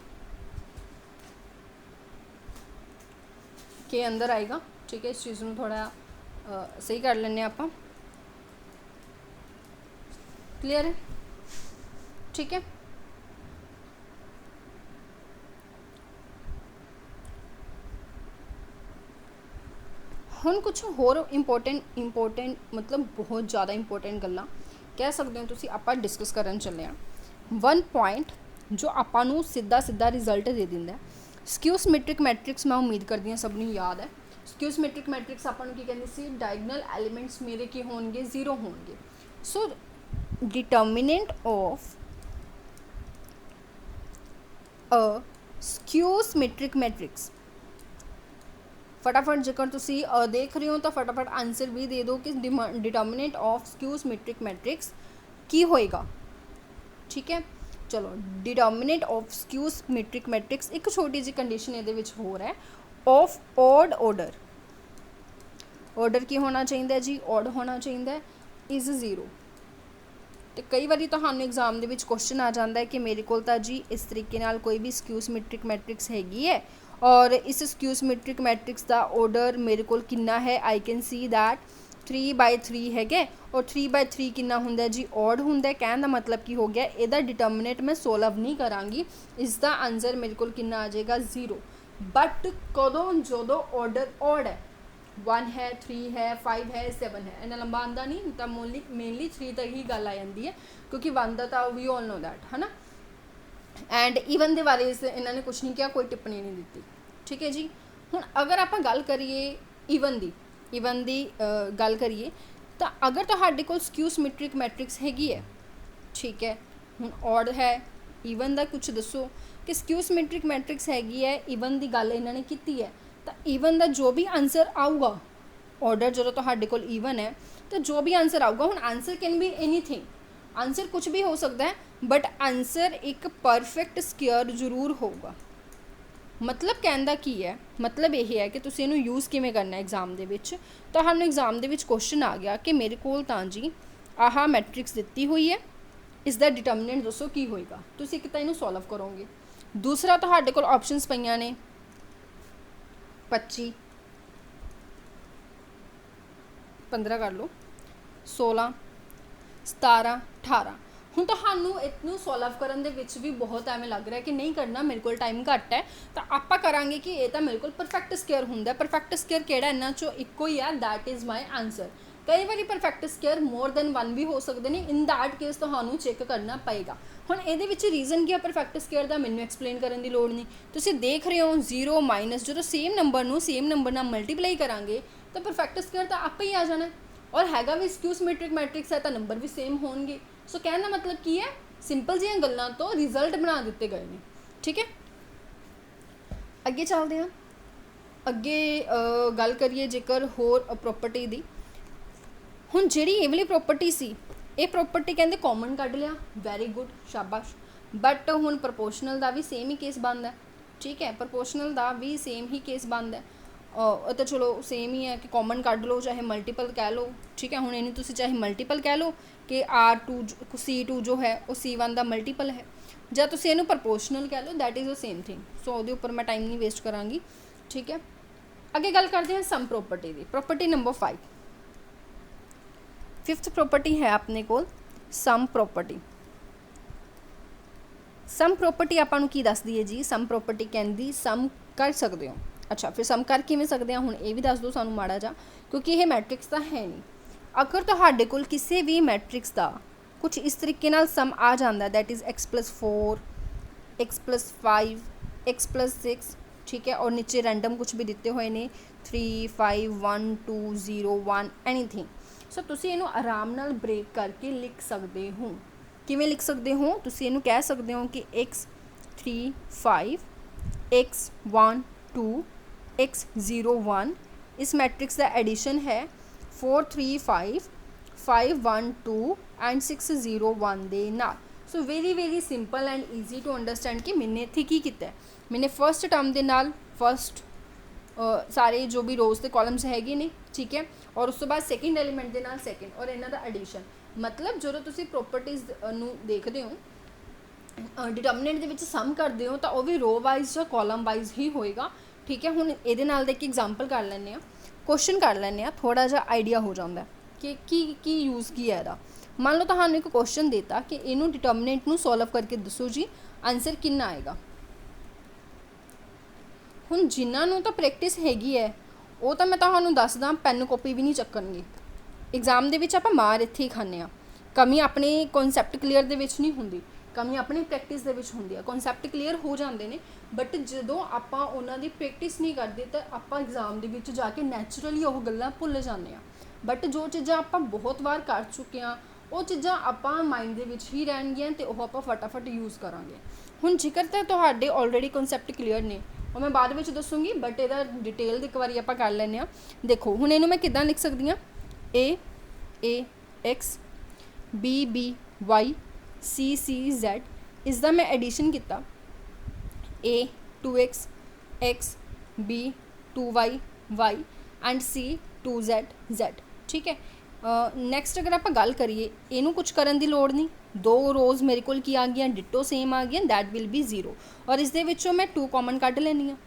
के अंदर आएगा, ठीक है। इस चीज़ में थोड़ा सही कर लें आप, क्लियर है, ठीक है। हुण कुछ होर इंपोर्टेंट मतलब बहुत ज़्यादा इंपोर्टेंट गल्लां कह सकते हो तुसीं आपां डिस्कस करन चले आ। वन पॉइंट जो आपां नूं सीधा सीधा रिजल्ट दे दिंदा है। स्क्यू सिमेट्रिक मैट्रिक्स मैं उम्मीद करती हूँ सबनूं याद है। स्क्यू सिमेट्रिक मैट्रिक्स आपां नूं की कहंदे सी, डायगनल एलीमेंट्स मेरे की होणगे 0 होणगे। So determinant of a skew symmetric matrix, फटाफट जेकर तुसी देख रहे हो तो फटाफट आंसर भी दे दो कि determinant of skew symmetric matrix की होएगा, ठीक है। चलो, determinant of skew symmetric matrix एक छोटी जी कंडीशन ये हो रहा है, ऑफ ऑड ऑर्डर। ऑर्डर की होना चाहिए जी, ऑड होना चाहिए, इज़ 0। तो कई बार तो एग्जाम के क्वेश्चन आ जाता है कि मेरे को जी इस तरीके नाल कोई भी स्क्यू सिमेट्रिक मैट्रिक्स हैगी है और इस स्क्यू सिमेट्रिक मैट्रिक्स का ऑर्डर मेरे को कितना है, आई कैन सी दैट 3/3 है, और 3/3 कितना होंगे जी, ऑड होंगे। कहने का मतलब की हो गया, यदा डिटर्मिनेंट मैं सोल्व नहीं कराँगी, इसका आंसर मेरे को कितना आ जाएगा 0। बट कदों जो ऑर्डर ऑड है, 1 है, 3 है, 5 है, 7 है, इन्ना लंबा आंदा नहीं, तो मेनली 3 तक ही गल आ जाती है, क्योंकि 1 का तो वी ऑल नो दैट है ना। एंड ईवन के बारे इन्होंने कुछ नहीं किया, कोई टिप्पणी नहीं दी, ठीक है जी। हुण अगर आप गल करिए ईवन की गल करिए तो अगर तुहाडे कोल स्क्यू सिमेट्रिक मैट्रिक्स हैगी है, ठीक है, हुण ऑड है, ईवन का कुछ दसो कि स्क्यू सिमेट्रिक मैट्रिक्स हैगी है, ईवन की गल इन्होंने की है, तो ईवन का जो भी आंसर आऊगा, ऑर्डर जो तुहाडे कोल ईवन है तो जो भी आंसर आऊगा, हुण answer can be anything, answer कुछ भी हो सकता है, बट आंसर एक परफेक्ट स्क्वायर जरूर होगा। मतलब कहना की है, मतलब यह है कि तुसीं इहनूं यूज़ किवें करना है एग्जाम दे विच। तुहानूं एग्जाम दे विच क्वेश्चन आ गया कि मेरे कोल तां जी आह मैट्रिक्स दिती हुई है, इसका डिटर्मिनेंट दसो की होएगा, तुसीं एक तां इहनूं सॉल्व करोगे। दूसरा तुहाडे कोल ऑप्शनस पईआं ने 25, 15 कर लो, 16, 17, 18। हुण तुहानूं इहनूं सॉल्व करन दे विच भी बहुत एवें लग रहा है कि नहीं करना, मेरे को टाइम घट है, तो आपां करांगे कि ये तो मेरे को परफेक्ट स्क्वायर हुंदा। परफेक्ट स्क्वायर किहड़ा, इन्हां चों इक्को ही है, दैट इज़ माई आंसर। कई बार परफेक्ट स्क्वायर मोर दैन 1 भी हो सकते हैं, इन दैट केस तुहानूं चेक करना पएगा। हुण इहदे विच रीजन की है परफेक्ट स्क्वायर का, मैनूं एक्सप्लेन करने की लोड़ नहीं। तुसीं देख रहे हो 0 माइनस जो सेम नंबर नूं सेम नंबर नाल मल्टीप्लाई करांगे तो परफेक्ट स्क्वायर तो आपे ही आ जाना है, और हैगा भी स्क्यू सिमेट्रिक मैट्रिक्स है तो नंबर भी सेम होणगे। सो कहने का मतलब की है, सिंपल जी गल्लां तो रिजल्ट बना दिते गए हैं, ठीक है। अगे चलते हैं, अगे गल करिए जेकर होर प्रॉपर्टी की। हुण जिहड़ी ये वाली प्रॉपर्टी सी, ये प्रॉपर्टी कहते कॉमन कढ़ लिया, वैरी गुड, शाबाश। बट हुण प्रपोर्शनल का भी सेम ही केस बनता है, ठीक है, प्रपोर्शनल का भी सेम ही केस बनता है। तो चलो सेम ही है कि कॉमन कढ़ लो चाहे मल्टीपल कह लो, ठीक है। हुण इन्हें तुसीं चाहे मल्टीपल कह लो कि R2 C2 जो है वो C1 का मल्टीपल है, ਜਾਂ तुसीं इहनूं प्रपोर्शनल कह लो, that is the same thing. So ਉਹਦੇ ਉੱਪਰ मैं टाइम नहीं वेस्ट करांगी, ठीक है। अगे गल करते हैं सम प्रॉपर्टी की। प्रॉपर्टी नंबर 5, 5th प्रॉपर्टी है अपने को सम प्रॉपर्टी। सम प्रॉपर्टी आपां नूं की दसदी है जी, सम प्रॉपर्टी कहंदी सम कर सकते हो। अच्छा, फिर सम कर किवें सकते हैं, हुण ये भी दस दो सानूं माड़ा जा, क्योंकि यह मैट्रिक्स तो है नहीं। अगर तुहाडे कोल किसी भी मैट्रिक्स का कुछ इस तरीके नाल सम आ जाता, that is x+4, x+5, x plus 6, ठीक है, और नीचे रैंडम कुछ भी दिते हुए ने 3 5 1 2 0 1 एनीथिंग। सो तुसी इनू आराम नाल ब्रेक करके लिख सकते हो। किवें लिख सकते हो? तुसी इनू कह सकते हो कि x 3 5 x 1 2 x 0 1 इस मैट्रिक्स का एडिशन है 4 3 5 5 1 2 एंड 6 0 1 दे नाल। So very simple and easy to understand कि मैंने इत्थे की कीता है। मैंने फर्स्ट टर्म के नाल फर्स्ट सारे जो भी रोज़ के कॉलम्स हैगे ने, ठीक है, और उस तो बाद सैकेंड एलीमेंट के नाल सैकेंड और इन्हां दा एडिशन। मतलब जो तुसी प्रॉपर्टीज़ नूं देखदे हो डिटर्मिनेंट दे विच सम करदे हो तो वह भी रो वाइज या कॉलम वाइज ही होएगा, ठीक है। हुण इहदे नाल एक एग्जाम्पल कर लैंदे आ, क्वेश्चन कर लैंदे आ, थोड़ा जिहा आइडिया हो जाता है कि की यूज़ की है इहदा। मान लो तुहानूं एक क्वेश्चन देता कि इनू डिटर्मिनेंट नूं सॉल्व करके दसो जी आंसर कितना आएगा। हुण जिन्हां तो प्रैक्टिस हैगी है वो तो मैं तुहानूं दसदा पैन कॉपी भी नहीं चक्कणगे। एग्जाम दे विच आपां मार इत्थे ही खाने आ। कमी अपने कॉन्सैप्ट क्लीयर दे विच नहीं हुंदी, कमी अपनी प्रैक्टिस दे विच हुंदी है। कॉन्सैप्ट क्लीयर हो जाते हैं बट जदों आपां उन्हां दी प्रैक्टिस नहीं करते तो आपां एग्जाम दे विच जाके नैचुरली वो गल्लां भुल जाते हैं। बट जो चीज़ां आपां बहुत बार कर चुके हैं वो चीज़ां आपां माइंड दे विच ही रहणगियां ते ओह आपां फटाफट यूज़ करांगे। हुण जेकर तो तुहाडे ऑलरेडी कॉन्सैप्ट क्लीयर ने और मैं बाद में दसूँगी बट इहदा डिटेल एक बार आपां कर लैंदे आ। देखो हुण इहनूं मैं किदां लिख सकदी हां, a x b b y c c z इसका मैं एडिशन किया a 2x x b 2y y and c 2z z, ठीक है। नैक्सट अगर आप गल करिए इनू कुछ करन दी लोड़ नहीं, दो रोज़ मेरे को आ गई डिटो सेम आ गई दैट विल बी 0 और इस दे विचों मैं 2 कॉमन कढ़ लैनी हाँ।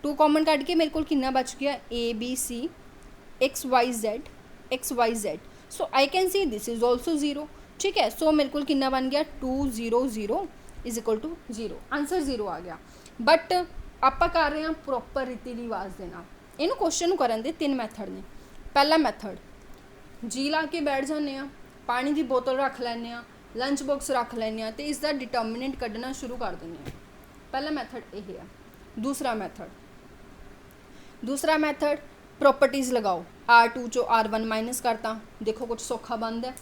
2 कॉमन कढ़ के मेरे को कितना बच गया A B C X Y Z. So I can see this is also 0, ठीक है। सो मेरे को कितना बन गया 2 0 0 इज इक्वल टू 0, आंसर 0 आ गया। बट आप कर रहे हैं प्रॉपर रीति रिवाज के नाल। इनू क्वेश्चन करन दे 3 मैथड ने। पहला मैथड जी ला के बैठ जाने, पानी की बोतल रख लैने, लंच बॉक्स रख लैने तो इसका डिटर्मिनेंट कढ़ना शुरू कर दें। पहला मैथड यह है। दूसरा मैथड प्रॉपर्टीज़ लगाओ, R2 चो R1 माइनस करता, देखो कुछ सौखा बनता है।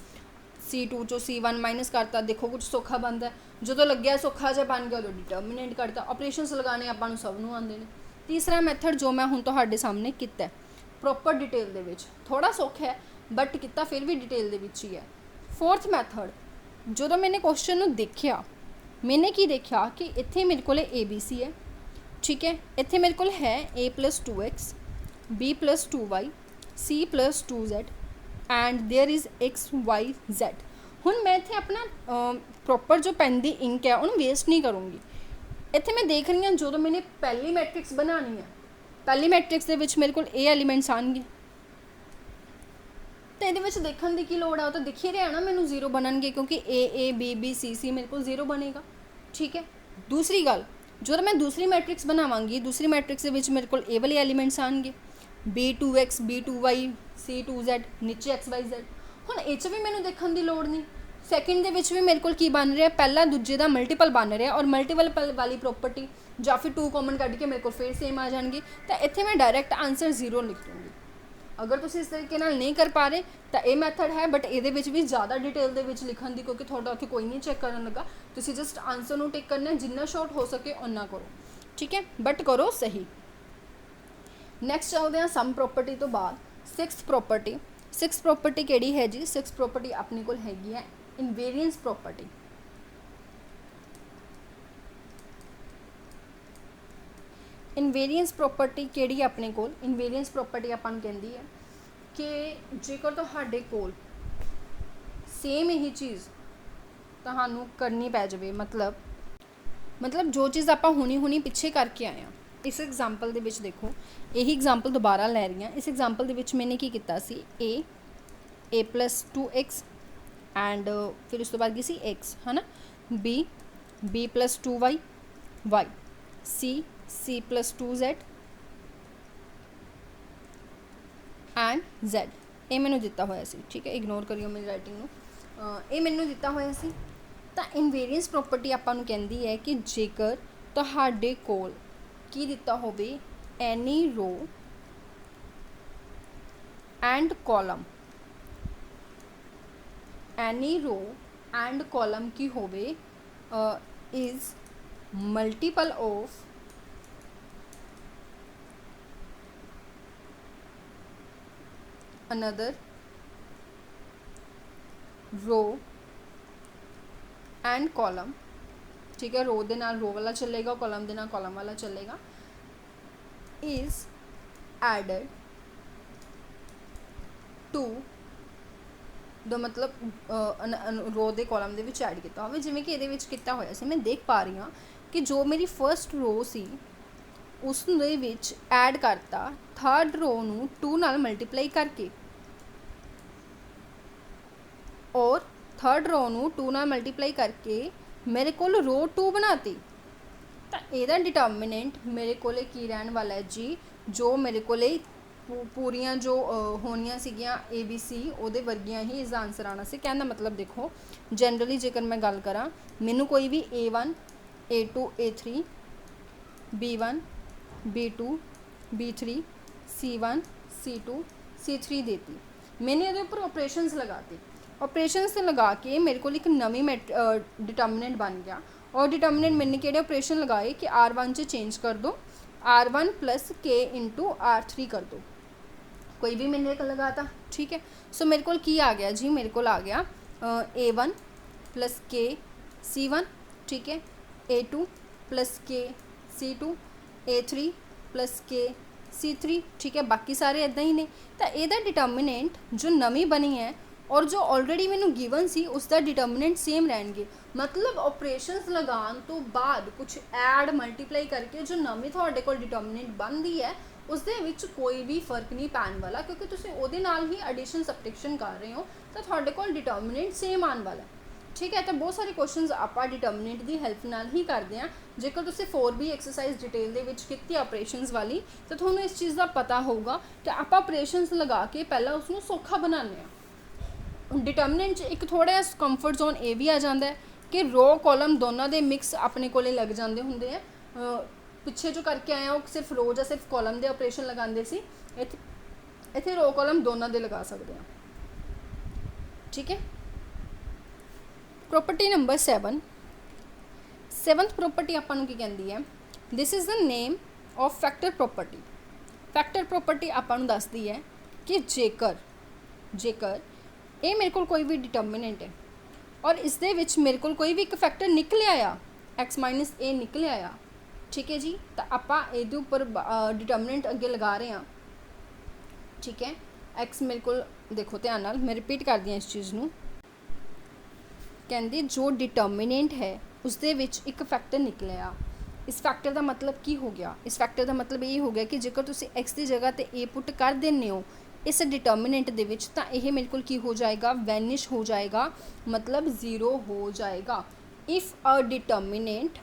C2 चो C1 माइनस करता, देखो कुछ सौखा बनता है। जो तो लग्या सौखा जहा बन गया उदों डिटर्मिनेंट करता। ऑपरेशंस लगाने आपां सब नूं आंदे ने। तीसरा मैथड जो मैं हुण तुहाडे सामने कीता प्रॉपर डिटेल दे विच, थोड़ा सौखा है बट किता फिर भी डिटेल दे विच ही है। फोर्थ मैथड जो मैंने क्वेश्चन नूं देखिया, मैंने की देखा कि इत्थे मेरे को ए बी सी है, ठीक है। इत्थे मेरे को है a + 2x b + 2y c + 2z and there is x y z। हुण मैं इत्थे अपना प्रॉपर जो पेन दी इंक है उन्हें वेस्ट नहीं करूँगी। इत्थे मैं देख रही हूँ जो मैंने पहली मैट्रिक्स बनानी है, पहली मैट्रिक्स दे विच मेरे को ए एलीमेंट्स आएंगे तो ये देखने की की लोड़ है, तो दिख ही रहा है ना मैनू 0 बननगे क्योंकि ए बी बी सी सी मेरे को 0 बनेगा, ठीक है। दूसरी गल जो मैं दूसरी मैट्रिक्स बनावांगी, दूसरी मैट्रिक्स के मेरे को ए वाले एलीमेंट्स आएंगे B2x B2y C2z नीचे XYZ। हुण इस भी मैंने देखने की लोड़ नहीं। सैकेंड भी मेरे को की बन रहा पहला दूजे का मल्टीपल बन रहा और मल्टीपल वाली प्रॉपर्टी या फिर 2 कॉमन कढ़ के मेरे को फिर सेम आ जाएंगे तो इत्थे मैं डायरैक्ट आंसर 0 लिख दूँगी। अगर तुम इस तरीके नहीं कर पा रहे तो ये मैथड है बट ये भी ज़्यादा डिटेल के लिखन की क्योंकि थोड़ा उत्थे कोई नहीं चेक करन लगा। तुसीं जस्ट आंसर नूं टिक करना, जिन्ना शॉर्ट हो सके उन्ना करो, ठीक है, बट करो सही। नैक्सट चलते हैं सम प्रॉपर्टी तो बाद सिक्स प्रॉपर्टी किहड़ी है जी। सिक्स प्रॉपर्टी अपने को हैगी है इनवेरियंस प्रॉपर्टी। इनवेरियंस प्रॉपर्टी किहड़ी अपने को, इनवेरियंस प्रॉपर्टी आपां नूं कहंदी है कि जेकर तुहाडे कोल सेम यही चीज़ तुहानूं करनी पै जावे, मतलब जो चीज़ आपां हुणी पिछे करके आए हैं। इस एग्जाम्पल दे विच देखो, यही एग्जाम्पल दोबारा लै रही हैं। इस एग्जाम्पल दे विच मैंने की किया सी a + 2x एंड फिर उस तो बाद की सी x है ना, b + 2y y c + 2z and z। ये मैनू दिता होया सी, ठीक है, इग्नोर करियो मेरी राइटिंग नूं। ये मैनू दिता होया सी। तो इनवेरियंस प्रॉपर्टी आपां नूं कहंदी है कि जेकर तुहाडे कोल की दिता होवे any row and column, any row and column की होवे is multiple of another row and column, ठीक है, रो दे नाल रो वाला चलेगा, कॉलम दे नाल कॉलम वाला चलेगा, इज एडेड टू द मतलब रो दे कॉलम दे विच ऐड किया होवे। जिवें कि इहदे विच किया होया सी, मैं देख पा रही हाँ कि जो मेरी फर्स्ट रो सी उस दे विच ऐड करता थर्ड रो नूं 2 नाल मल्टीप्लाई करके, और थर्ड रो नूं 2 नाल मल्टीप्लाई करके मेरे कोल रो 2 बनाती। तो इहदा डिटर्मिनेंट मेरे कोले की रहन वाला है जी, जो मेरे कोले पूरियां जो होनियां सीगियां ABC उहदे वर्गियां ही इसका आंसर आना सी। कहने दा मतलब देखो, जनरली जेकर मैं गल करा, मैनू कोई भी A1 A2 A3 B1 B2 B3 C1 C2 C3 देती, मैंने ये उपर ऑपरेशनस लगाते, ऑपरेशनस लगा के मेरे को एक नवी डिटर्मिनेंट बन गया। और डिटर्मिनेंट मैंने कि ऑपरेशन लगाए कि R1 च चेंज कर दो, R1 plus K into R3 कर दो, कोई भी मैंने लगाता, ठीक है। सो मेरे को की आ गया जी, मेरे को आ गया A1 प्लस K C1, ठीक है, A2 plus K C2, A3 plus K C3, ठीक है, बाकी सारे इदा ही ने। तो यदा डिटर्मिनेंट जो नवी बनी है और जो ऑलरेडी मैनू गिवन सी उसका डिटर्मिनेंट सेम रहेंगे, मतलब ऑपरेशनस लगाने तो बाद कुछ ऐड मल्टीप्लाई करके जो नवी थोड़े को डिटर्मिनेंट बनती है उसके विच कोई भी फर्क नहीं पैन वाला, क्योंकि तुसीं उहदे नाल ही एडिशन सबट्रैक्शन कर रहे हो, तो थोड़े को डिटर्मिनेंट सेम आने वाला, ठीक है। तो बहुत सारे क्वेश्चनस आपां डिटर्मिनेंट की हेल्प नाल ही करते हैं। जेकर तुसीं 4B एक्सरसाइज डिटेल दे विच कीती ऑपरेशनस वाली, तो तुहानूं इस चीज़ का पता होगा कि आपां ऑपरेशनस लगा के पहला उसनूं सौखा बनाने हैं। डिटर्मिनेंट एक थोड़ा जिहा कंफर्ट जोन ये भी आ जाता है कि रो कॉलम दोनों के मिक्स अपने को लग जाते होंगे हैं। पिछे जो करके आए वो सिर्फ रो या सिर्फ कॉलम के ऑपरेशन लगाते सी, इत्थे रो कॉलम दोनों के लगा सकते हैं, ठीक है। प्रॉपर्टी नंबर 7, सेवंथ प्रॉपर्टी आपां की कहती है, this is the name of factor property. Factor property आपां दसदी है कि जेकर जेकर ये मेरे को कोई भी डिटर्मिनेंट है और इस दे विच मेरे को कोई भी एक फैक्टर निकले आया x माइनस ए निकले आया, ठीक है जी, तो आपां इहदे उपर डिटर्मिनेंट अगे लगा रहे हैं, ठीक है। x मेरे को देखो ध्यान नाल, मैं रिपीट कर दी इस चीज़ नूं, कहंदे जो डिटर्मिनेंट है उस दे विच एक फैक्टर निकले आ। इस फैक्टर का मतलब की हो गया, इस फैक्टर का मतलब ये हो गया कि जेकर तुसीं x की जगह ते a पुट कर देने हो इस डिटर्मिनेंट दे विच, तां यह मेरे को की हो जाएगा, वैनिश हो जाएगा, मतलब जीरो हो जाएगा। इफ़ अ डिटर्मिनेंट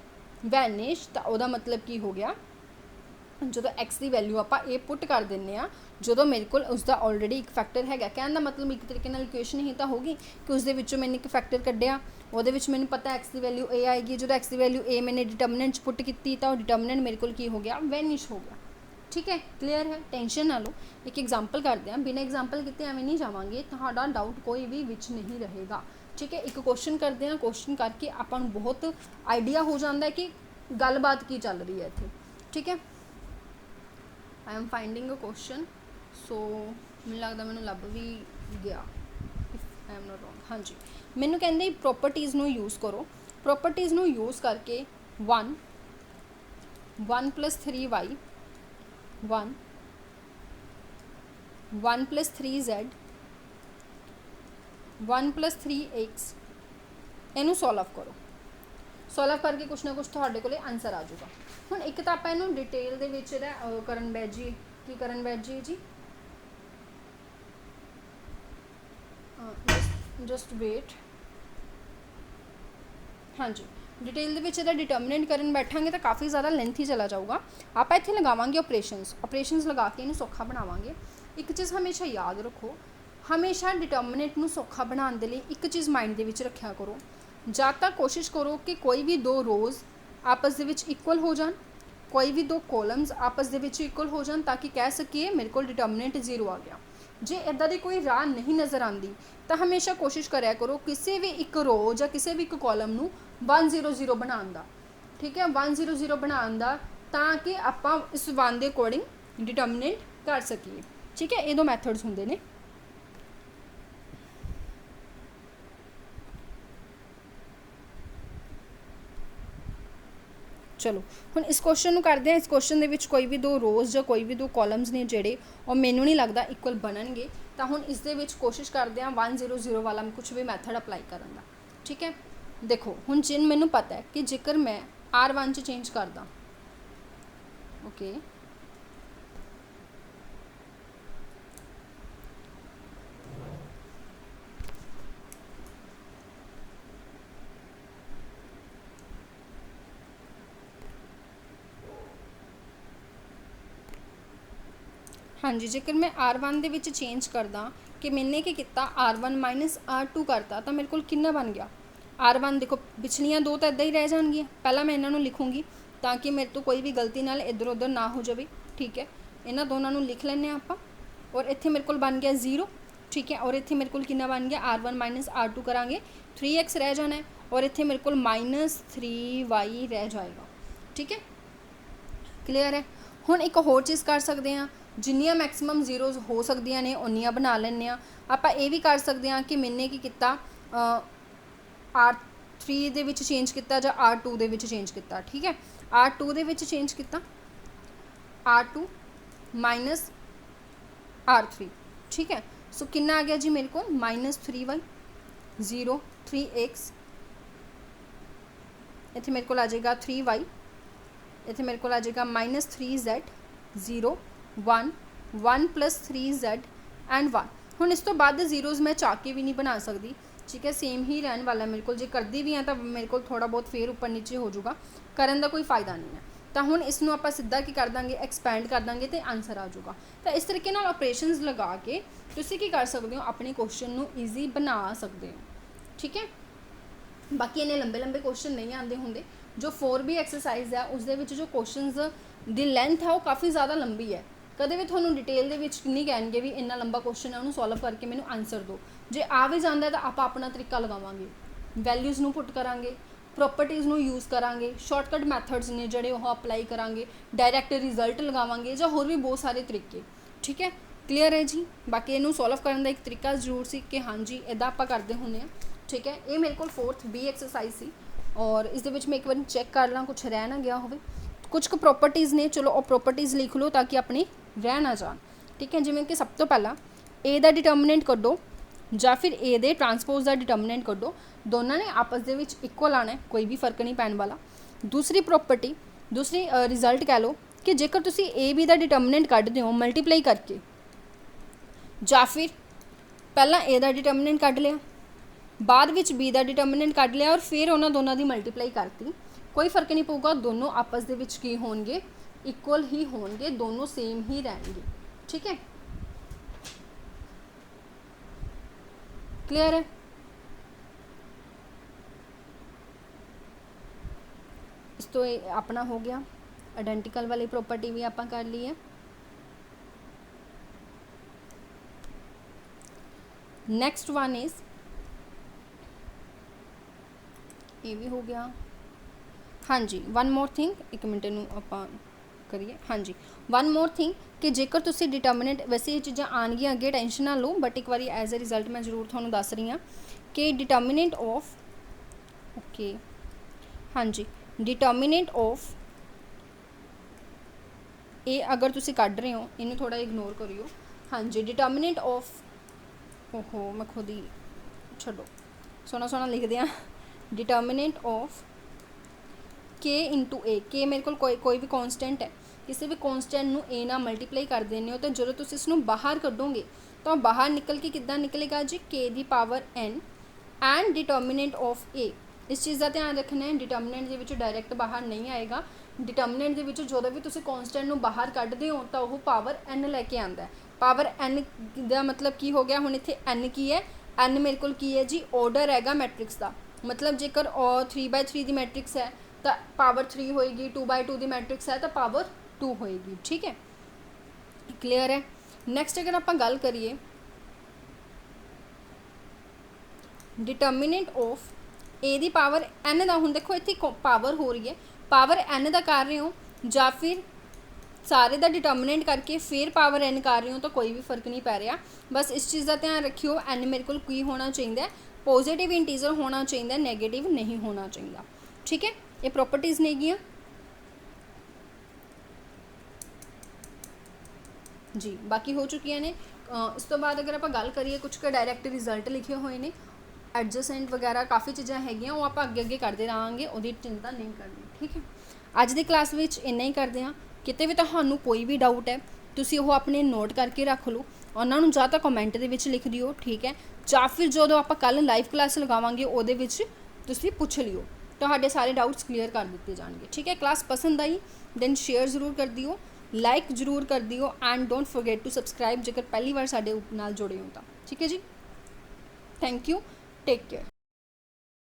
वैनिश, तो वह मतलब की हो गया, जो एक्स की वैल्यू आप ए पुट कर दें जो मेरे को उसका ऑलरेडी एक फैक्टर है। कहने का मतलब एक तरीके इक्वेशन ही तो होगी कि उस मैंने एक फैक्टर कढ़िया, वो मैंने पता एक्स की वैल्यू ए आएगी, जो एक्स की वैल्यू ए मैंने डिटर्मिनेंट पुट की तो डिटर्मिनेंट मेरे को की हो गया, वैनिश हो गया, ठीक है। क्लीयर है, टेंशन ना लो। एक एग्जाम्पल करते हैं, बिना एग्जाम्पल किए एवं नहीं जावांगे, तो डाउट कोई भी विच नहीं रहेगा, ठीक है। एक क्वेश्चन करते हैं, क्वेश्चन करके आपां नूं बहुत आइडिया हो जाता है कि गलबात की चल रही है इत्थे, ठीक है। I am finding a question, so मैनूं लगदा मैनूं लभ भी गया, if I am not wrong. हाँ जी, मैनूं कहंदे प्रॉपर्टीज़ नूं यूज़ करो, प्रॉपर्टीज़ नूं यूज़ करके 1 + 3y 1 + 3z 1 + 3x इनू सॉल्व करो, सॉल्व करके कुछ ना कुछ थोड़े को आंसर आ जाऊगा। हुण एक तो आपां इनू डिटेल दे विच करन बैठ जी, की करन बैठ जी जी, जस्ट वेट, हाँ जी, डिटेल दे विच डिटर्मिनेंट करन बैठांगे तो काफ़ी ज़्यादा लेंथी चला जाऊगा। आप इत्थे लगावांगे ऑपरेशनस लगा के इन्हूं सौखा बनावांगे। एक चीज़ हमेशा याद रखो, हमेशा डिटर्मिनेंट नूं सौखा बनाने के लिए एक चीज़ माइंड दे विच रखा करो, जब तक कोशिश करो कि कोई भी दो रोज़ आपस दे विच इक्वल हो जान, कोई भी दो कॉलम्स आपस दे विच इक्वल हो जान ताकि कह सकीए मेरे को डिटर्मिनेंट 0 आ गया। जे इदा दी कोई राह नहीं नज़र आती तो हमेशा कोशिश कराया करो किसी भी एक रो या किसी भी एक कॉलम नू 1 0 0 बनाने का, ठीक है, 1 0 0 बनाने का, ताकि आपां इस 1 के अकॉर्डिंग डिटर्मिनेंट कर सकीए। ठीक है, ये दो मैथड्स होंदे ने। चलो हुण इस क्वेश्चन नूं करदे हैं। इस क्वेश्चन दे विच कोई भी दो रोज़ या कोई भी दो कॉलम्स ने जिहड़े और मैनूं नहीं लगता इक्वल बनणगे, तो हुण इस दे विच कोशिश करते हैं 1 0 0 वाला कुछ भी मैथड अप्लाई करन दा। ठीक है, देखो हुण जिन मैनूं पता है कि जेकर मैं R1 च चेंज करदा, ओके, हाँ जी, जेकर मैं R1 दे विच चेंज करदा कि मैंने की किता R1 माइनस R2 करता तो मेरे को कितना बन गया R1। देखो पिछलियां दो तो इदा ही रह जाएगियां, पहला मैं इन्हों लिखूँगी ताकि मेरे तो कोई भी गलती नाल इधर उधर ना हो जाए। ठीक है, इन्हों दोनों लिख लें आप, और इत्थे मेरे को बन गया 0। ठीक है, और इत्थे मेरे को कितना बन गया R1 माइनस R2 करांगे 3x रह जाना है, और इत्थे मेरे को -3y रह जाएगा। ठीक है, क्लीयर है। हुण एक होर चीज़ कर सकते हैं, जिन्नियां मैक्सीमम जीरोज हो सकदियां ने उन्नियां बना लैंदे आ। आपां ये भी कर सकते हैं कि मैंने की किता R3 दे विच चेंज किया या R2 दे विच चेंज किया। ठीक है, R2 दे विच चेंज किया R2 माइनस R3। ठीक है, सो कितना आ गया जी मेरे को -3y 0 3x, इत्थे मेरे को आ जाएगा 3y, इत्थे मेरे को आ जाएगा -3z 0 1 1 + 3z एंड 1। हुण इस तो बाद जीरोज़ मैं चाह के भी नहीं बना सकती। ठीक है, सेम ही रहने वाला है मेरे को। जे करती भी हैं तो मेरे को थोड़ा बहुत फिर ऊपर नीचे हो जाऊगा, करन दा कोई फायदा नहीं है। तो हुण इसनूं आपां सीधा की कर देंगे, एक्सपैंड कर देंगे तो आंसर आ जाऊगा। तो इस तरीके नाल ऑपरेशनस लगा के तुसीं की कर सकते हो, अपने क्वेश्चन नूं ईजी बना सकते हो। ठीक है, बाकी इन्ने लंबे लंबे क्वेश्चन नहीं आते होंगे। जो 4B एक्सरसाइज है उस जो क्वेश्चन की लेंथ है वो काफ़ी ज़्यादा लंबी है। कदे भी थोड़ा डिटेल के नहीं कहणगे भी इन्ना लंबा क्वेश्चन है उन्होंने सॉल्व करके मैंने आंसर दो। जे आ भी जाता है तो आप अपना तरीका लगावांगे, वैल्यूज़ नूं पुट करांगे, प्रॉपर्टीज़ नूं यूज़ करांगे, शॉर्टकट मैथड्स ने जिहड़े वो अप्लाई करांगे, डायरैक्ट रिजल्ट लगावांगे, या होर भी बहुत सारे तरीके। ठीक है, क्लीयर है जी। बाकी इनू सॉल्व करने का एक तरीका जरूर सी कि हाँ जी इदा आप करते होंगे। ठीक है, ये मेरे को 4B एक्सरसाइज सी, और इस मैं एक बार चैक कर ला कुछ रह ना गया हो। कुछ को प्रॉपर्टीज़ ने, चलो वो प्रॉपर्टीज़ लिख लो ताकि अपनी रह ना जान। ठीक है, जिमें कि सब तो पहला ए का डिटर्मिनेंट कड्डो या फिर ए दे ट्रांसपोज का डिटर्मिनेंट कड्डो, दोनों ने आपस दे विच इक्वल आना है, कोई भी फर्क नहीं पैन वाला। दूसरी प्रॉपर्टी, दूसरी रिजल्ट कह लो कि जेकर तुसी ए बी का डिटर्मिनेंट कड्डदे हो मल्टीप्लाई करके, या फिर पहला ए का डिटर्मिनेंट कढ़ लिया, बाद विच बी का डिटर्मिनेंट कढ़ लिया, और फिर उन्होंने दोनों की मल्टीप्लाई करती, कोई फर्क नहीं पऊगा, दोनों आपस दे विच की होणगे, इक्वल ही होणगे, दोनों सेम ही रहेंगे। ठीक है, क्लियर है। इस तो अपना हो गया, आइडेंटिकल वाली प्रॉपर्टी भी आप कर ली है। नेक्स्ट वन इज, ये भी हो गया। हाँ जी, वन मोर थिंग, एक मिनट नूं आपां करिए। हाँ जी, वन मोर थिंग कि जेकर तुसी डिटर्मिनेंट, वैसे ये चीज़ां आनगियां अगे, टेंशन ना लो, बट एक बार एज ए रिजल्ट मैं जरूर तुहानूं दस रही हाँ कि डिटर्मिनेंट ऑफ, ओके, हाँ जी, डिटर्मिनेंट ऑफ ए अगर तुसी कढ़ रहे हो, इन्हूं थोड़ा इग्नोर करियो। हाँ जी, डिटर्मिनेंट ऑफ, ओहो मैं खुद ही छड्डो, सोना सोना लिख दिया। डिटर्मिनेंट ऑफ के इंटू ए, के मेरे को कोई भी कॉन्सटेंट है, किसी भी कॉन्सटेंट नूं ए नाल मल्टीप्लाई कर देने हो, तो जो तुम इसनूं बाहर कढ़ोगे तो बाहर निकल के किद्दां निकलेगा जी, के दी power n and determinant of A. इस चीज़ का ध्यान रखना है, डिटर्मिनेंट के विचों डायरैक्ट बाहर नहीं आएगा। डिटर्मिनेंट के विचों जो भी तुसीं कॉन्सटेंट नूं बाहर कढ़दे हो तो वह पावर n लैके आंदा है। पावर n का मतलब की हो गया, हुण इत्थे n की है, n मेरे को की है जी ऑर्डर हैगा मैट्रिक्स का, मतलब जेकर 3/3 की मैट्रिक्स है तो पावर 3 होएगी, 2/2 की मैट्रिक्स है तो पावर 2 होएगी। ठीक है, क्लीयर है। नैक्सट अगर आप गल करिए determinant of A the power n का, हुण देखो इत्थे पावर हो रही है, पावर एन का कर रहे हो या फिर सारे का डिटर्मिनेंट करके फिर पावर एन कर रहे हो, तो कोई भी फर्क नहीं पै रहा। बस इस चीज़ का ध्यान रखियो, एन मेरे को की होना चाहिए, पॉजिटिव इंटीजर होना चाहिए, नैगेटिव नहीं होना चाहिए। ठीक है, ये प्रॉपर्टीज़ नेगियां जी, बाकी हो चुकी ने। इस तो बाद अगर आप गल करिए कुछ का डायरैक्ट रिजल्ट लिखे हुए हैं, एडजसेंट वगैरह काफ़ी चीज़ां हैगियां, वो आप अगे अगे करते रहांगे, वो चिंता नहीं करनी। ठीक है, अज की क्लास में इन्ना ही करते हैं। किते भी तुहानू कोई भी डाउट है तुसी वो अपने नोट करके रख लो, उन्होंने जा तो कमेंट दे विच लिख दिओ। ठीक है, या फिर जो आप कल लाइव क्लास लगावांगे उहदे विच तुसी पुछ लिओ, तो सारे डाउट्स क्लीयर कर दिए जाएंगे। ठीक है, क्लास पसंद आई दैन शेयर जरूर कर दिओ, लाइक जरूर कर दिओ and don't forget to subscribe जेकर पहली बार साडे नाल जुड़े हो तो। ठीक है जी, थैंक यू, टेक केयर।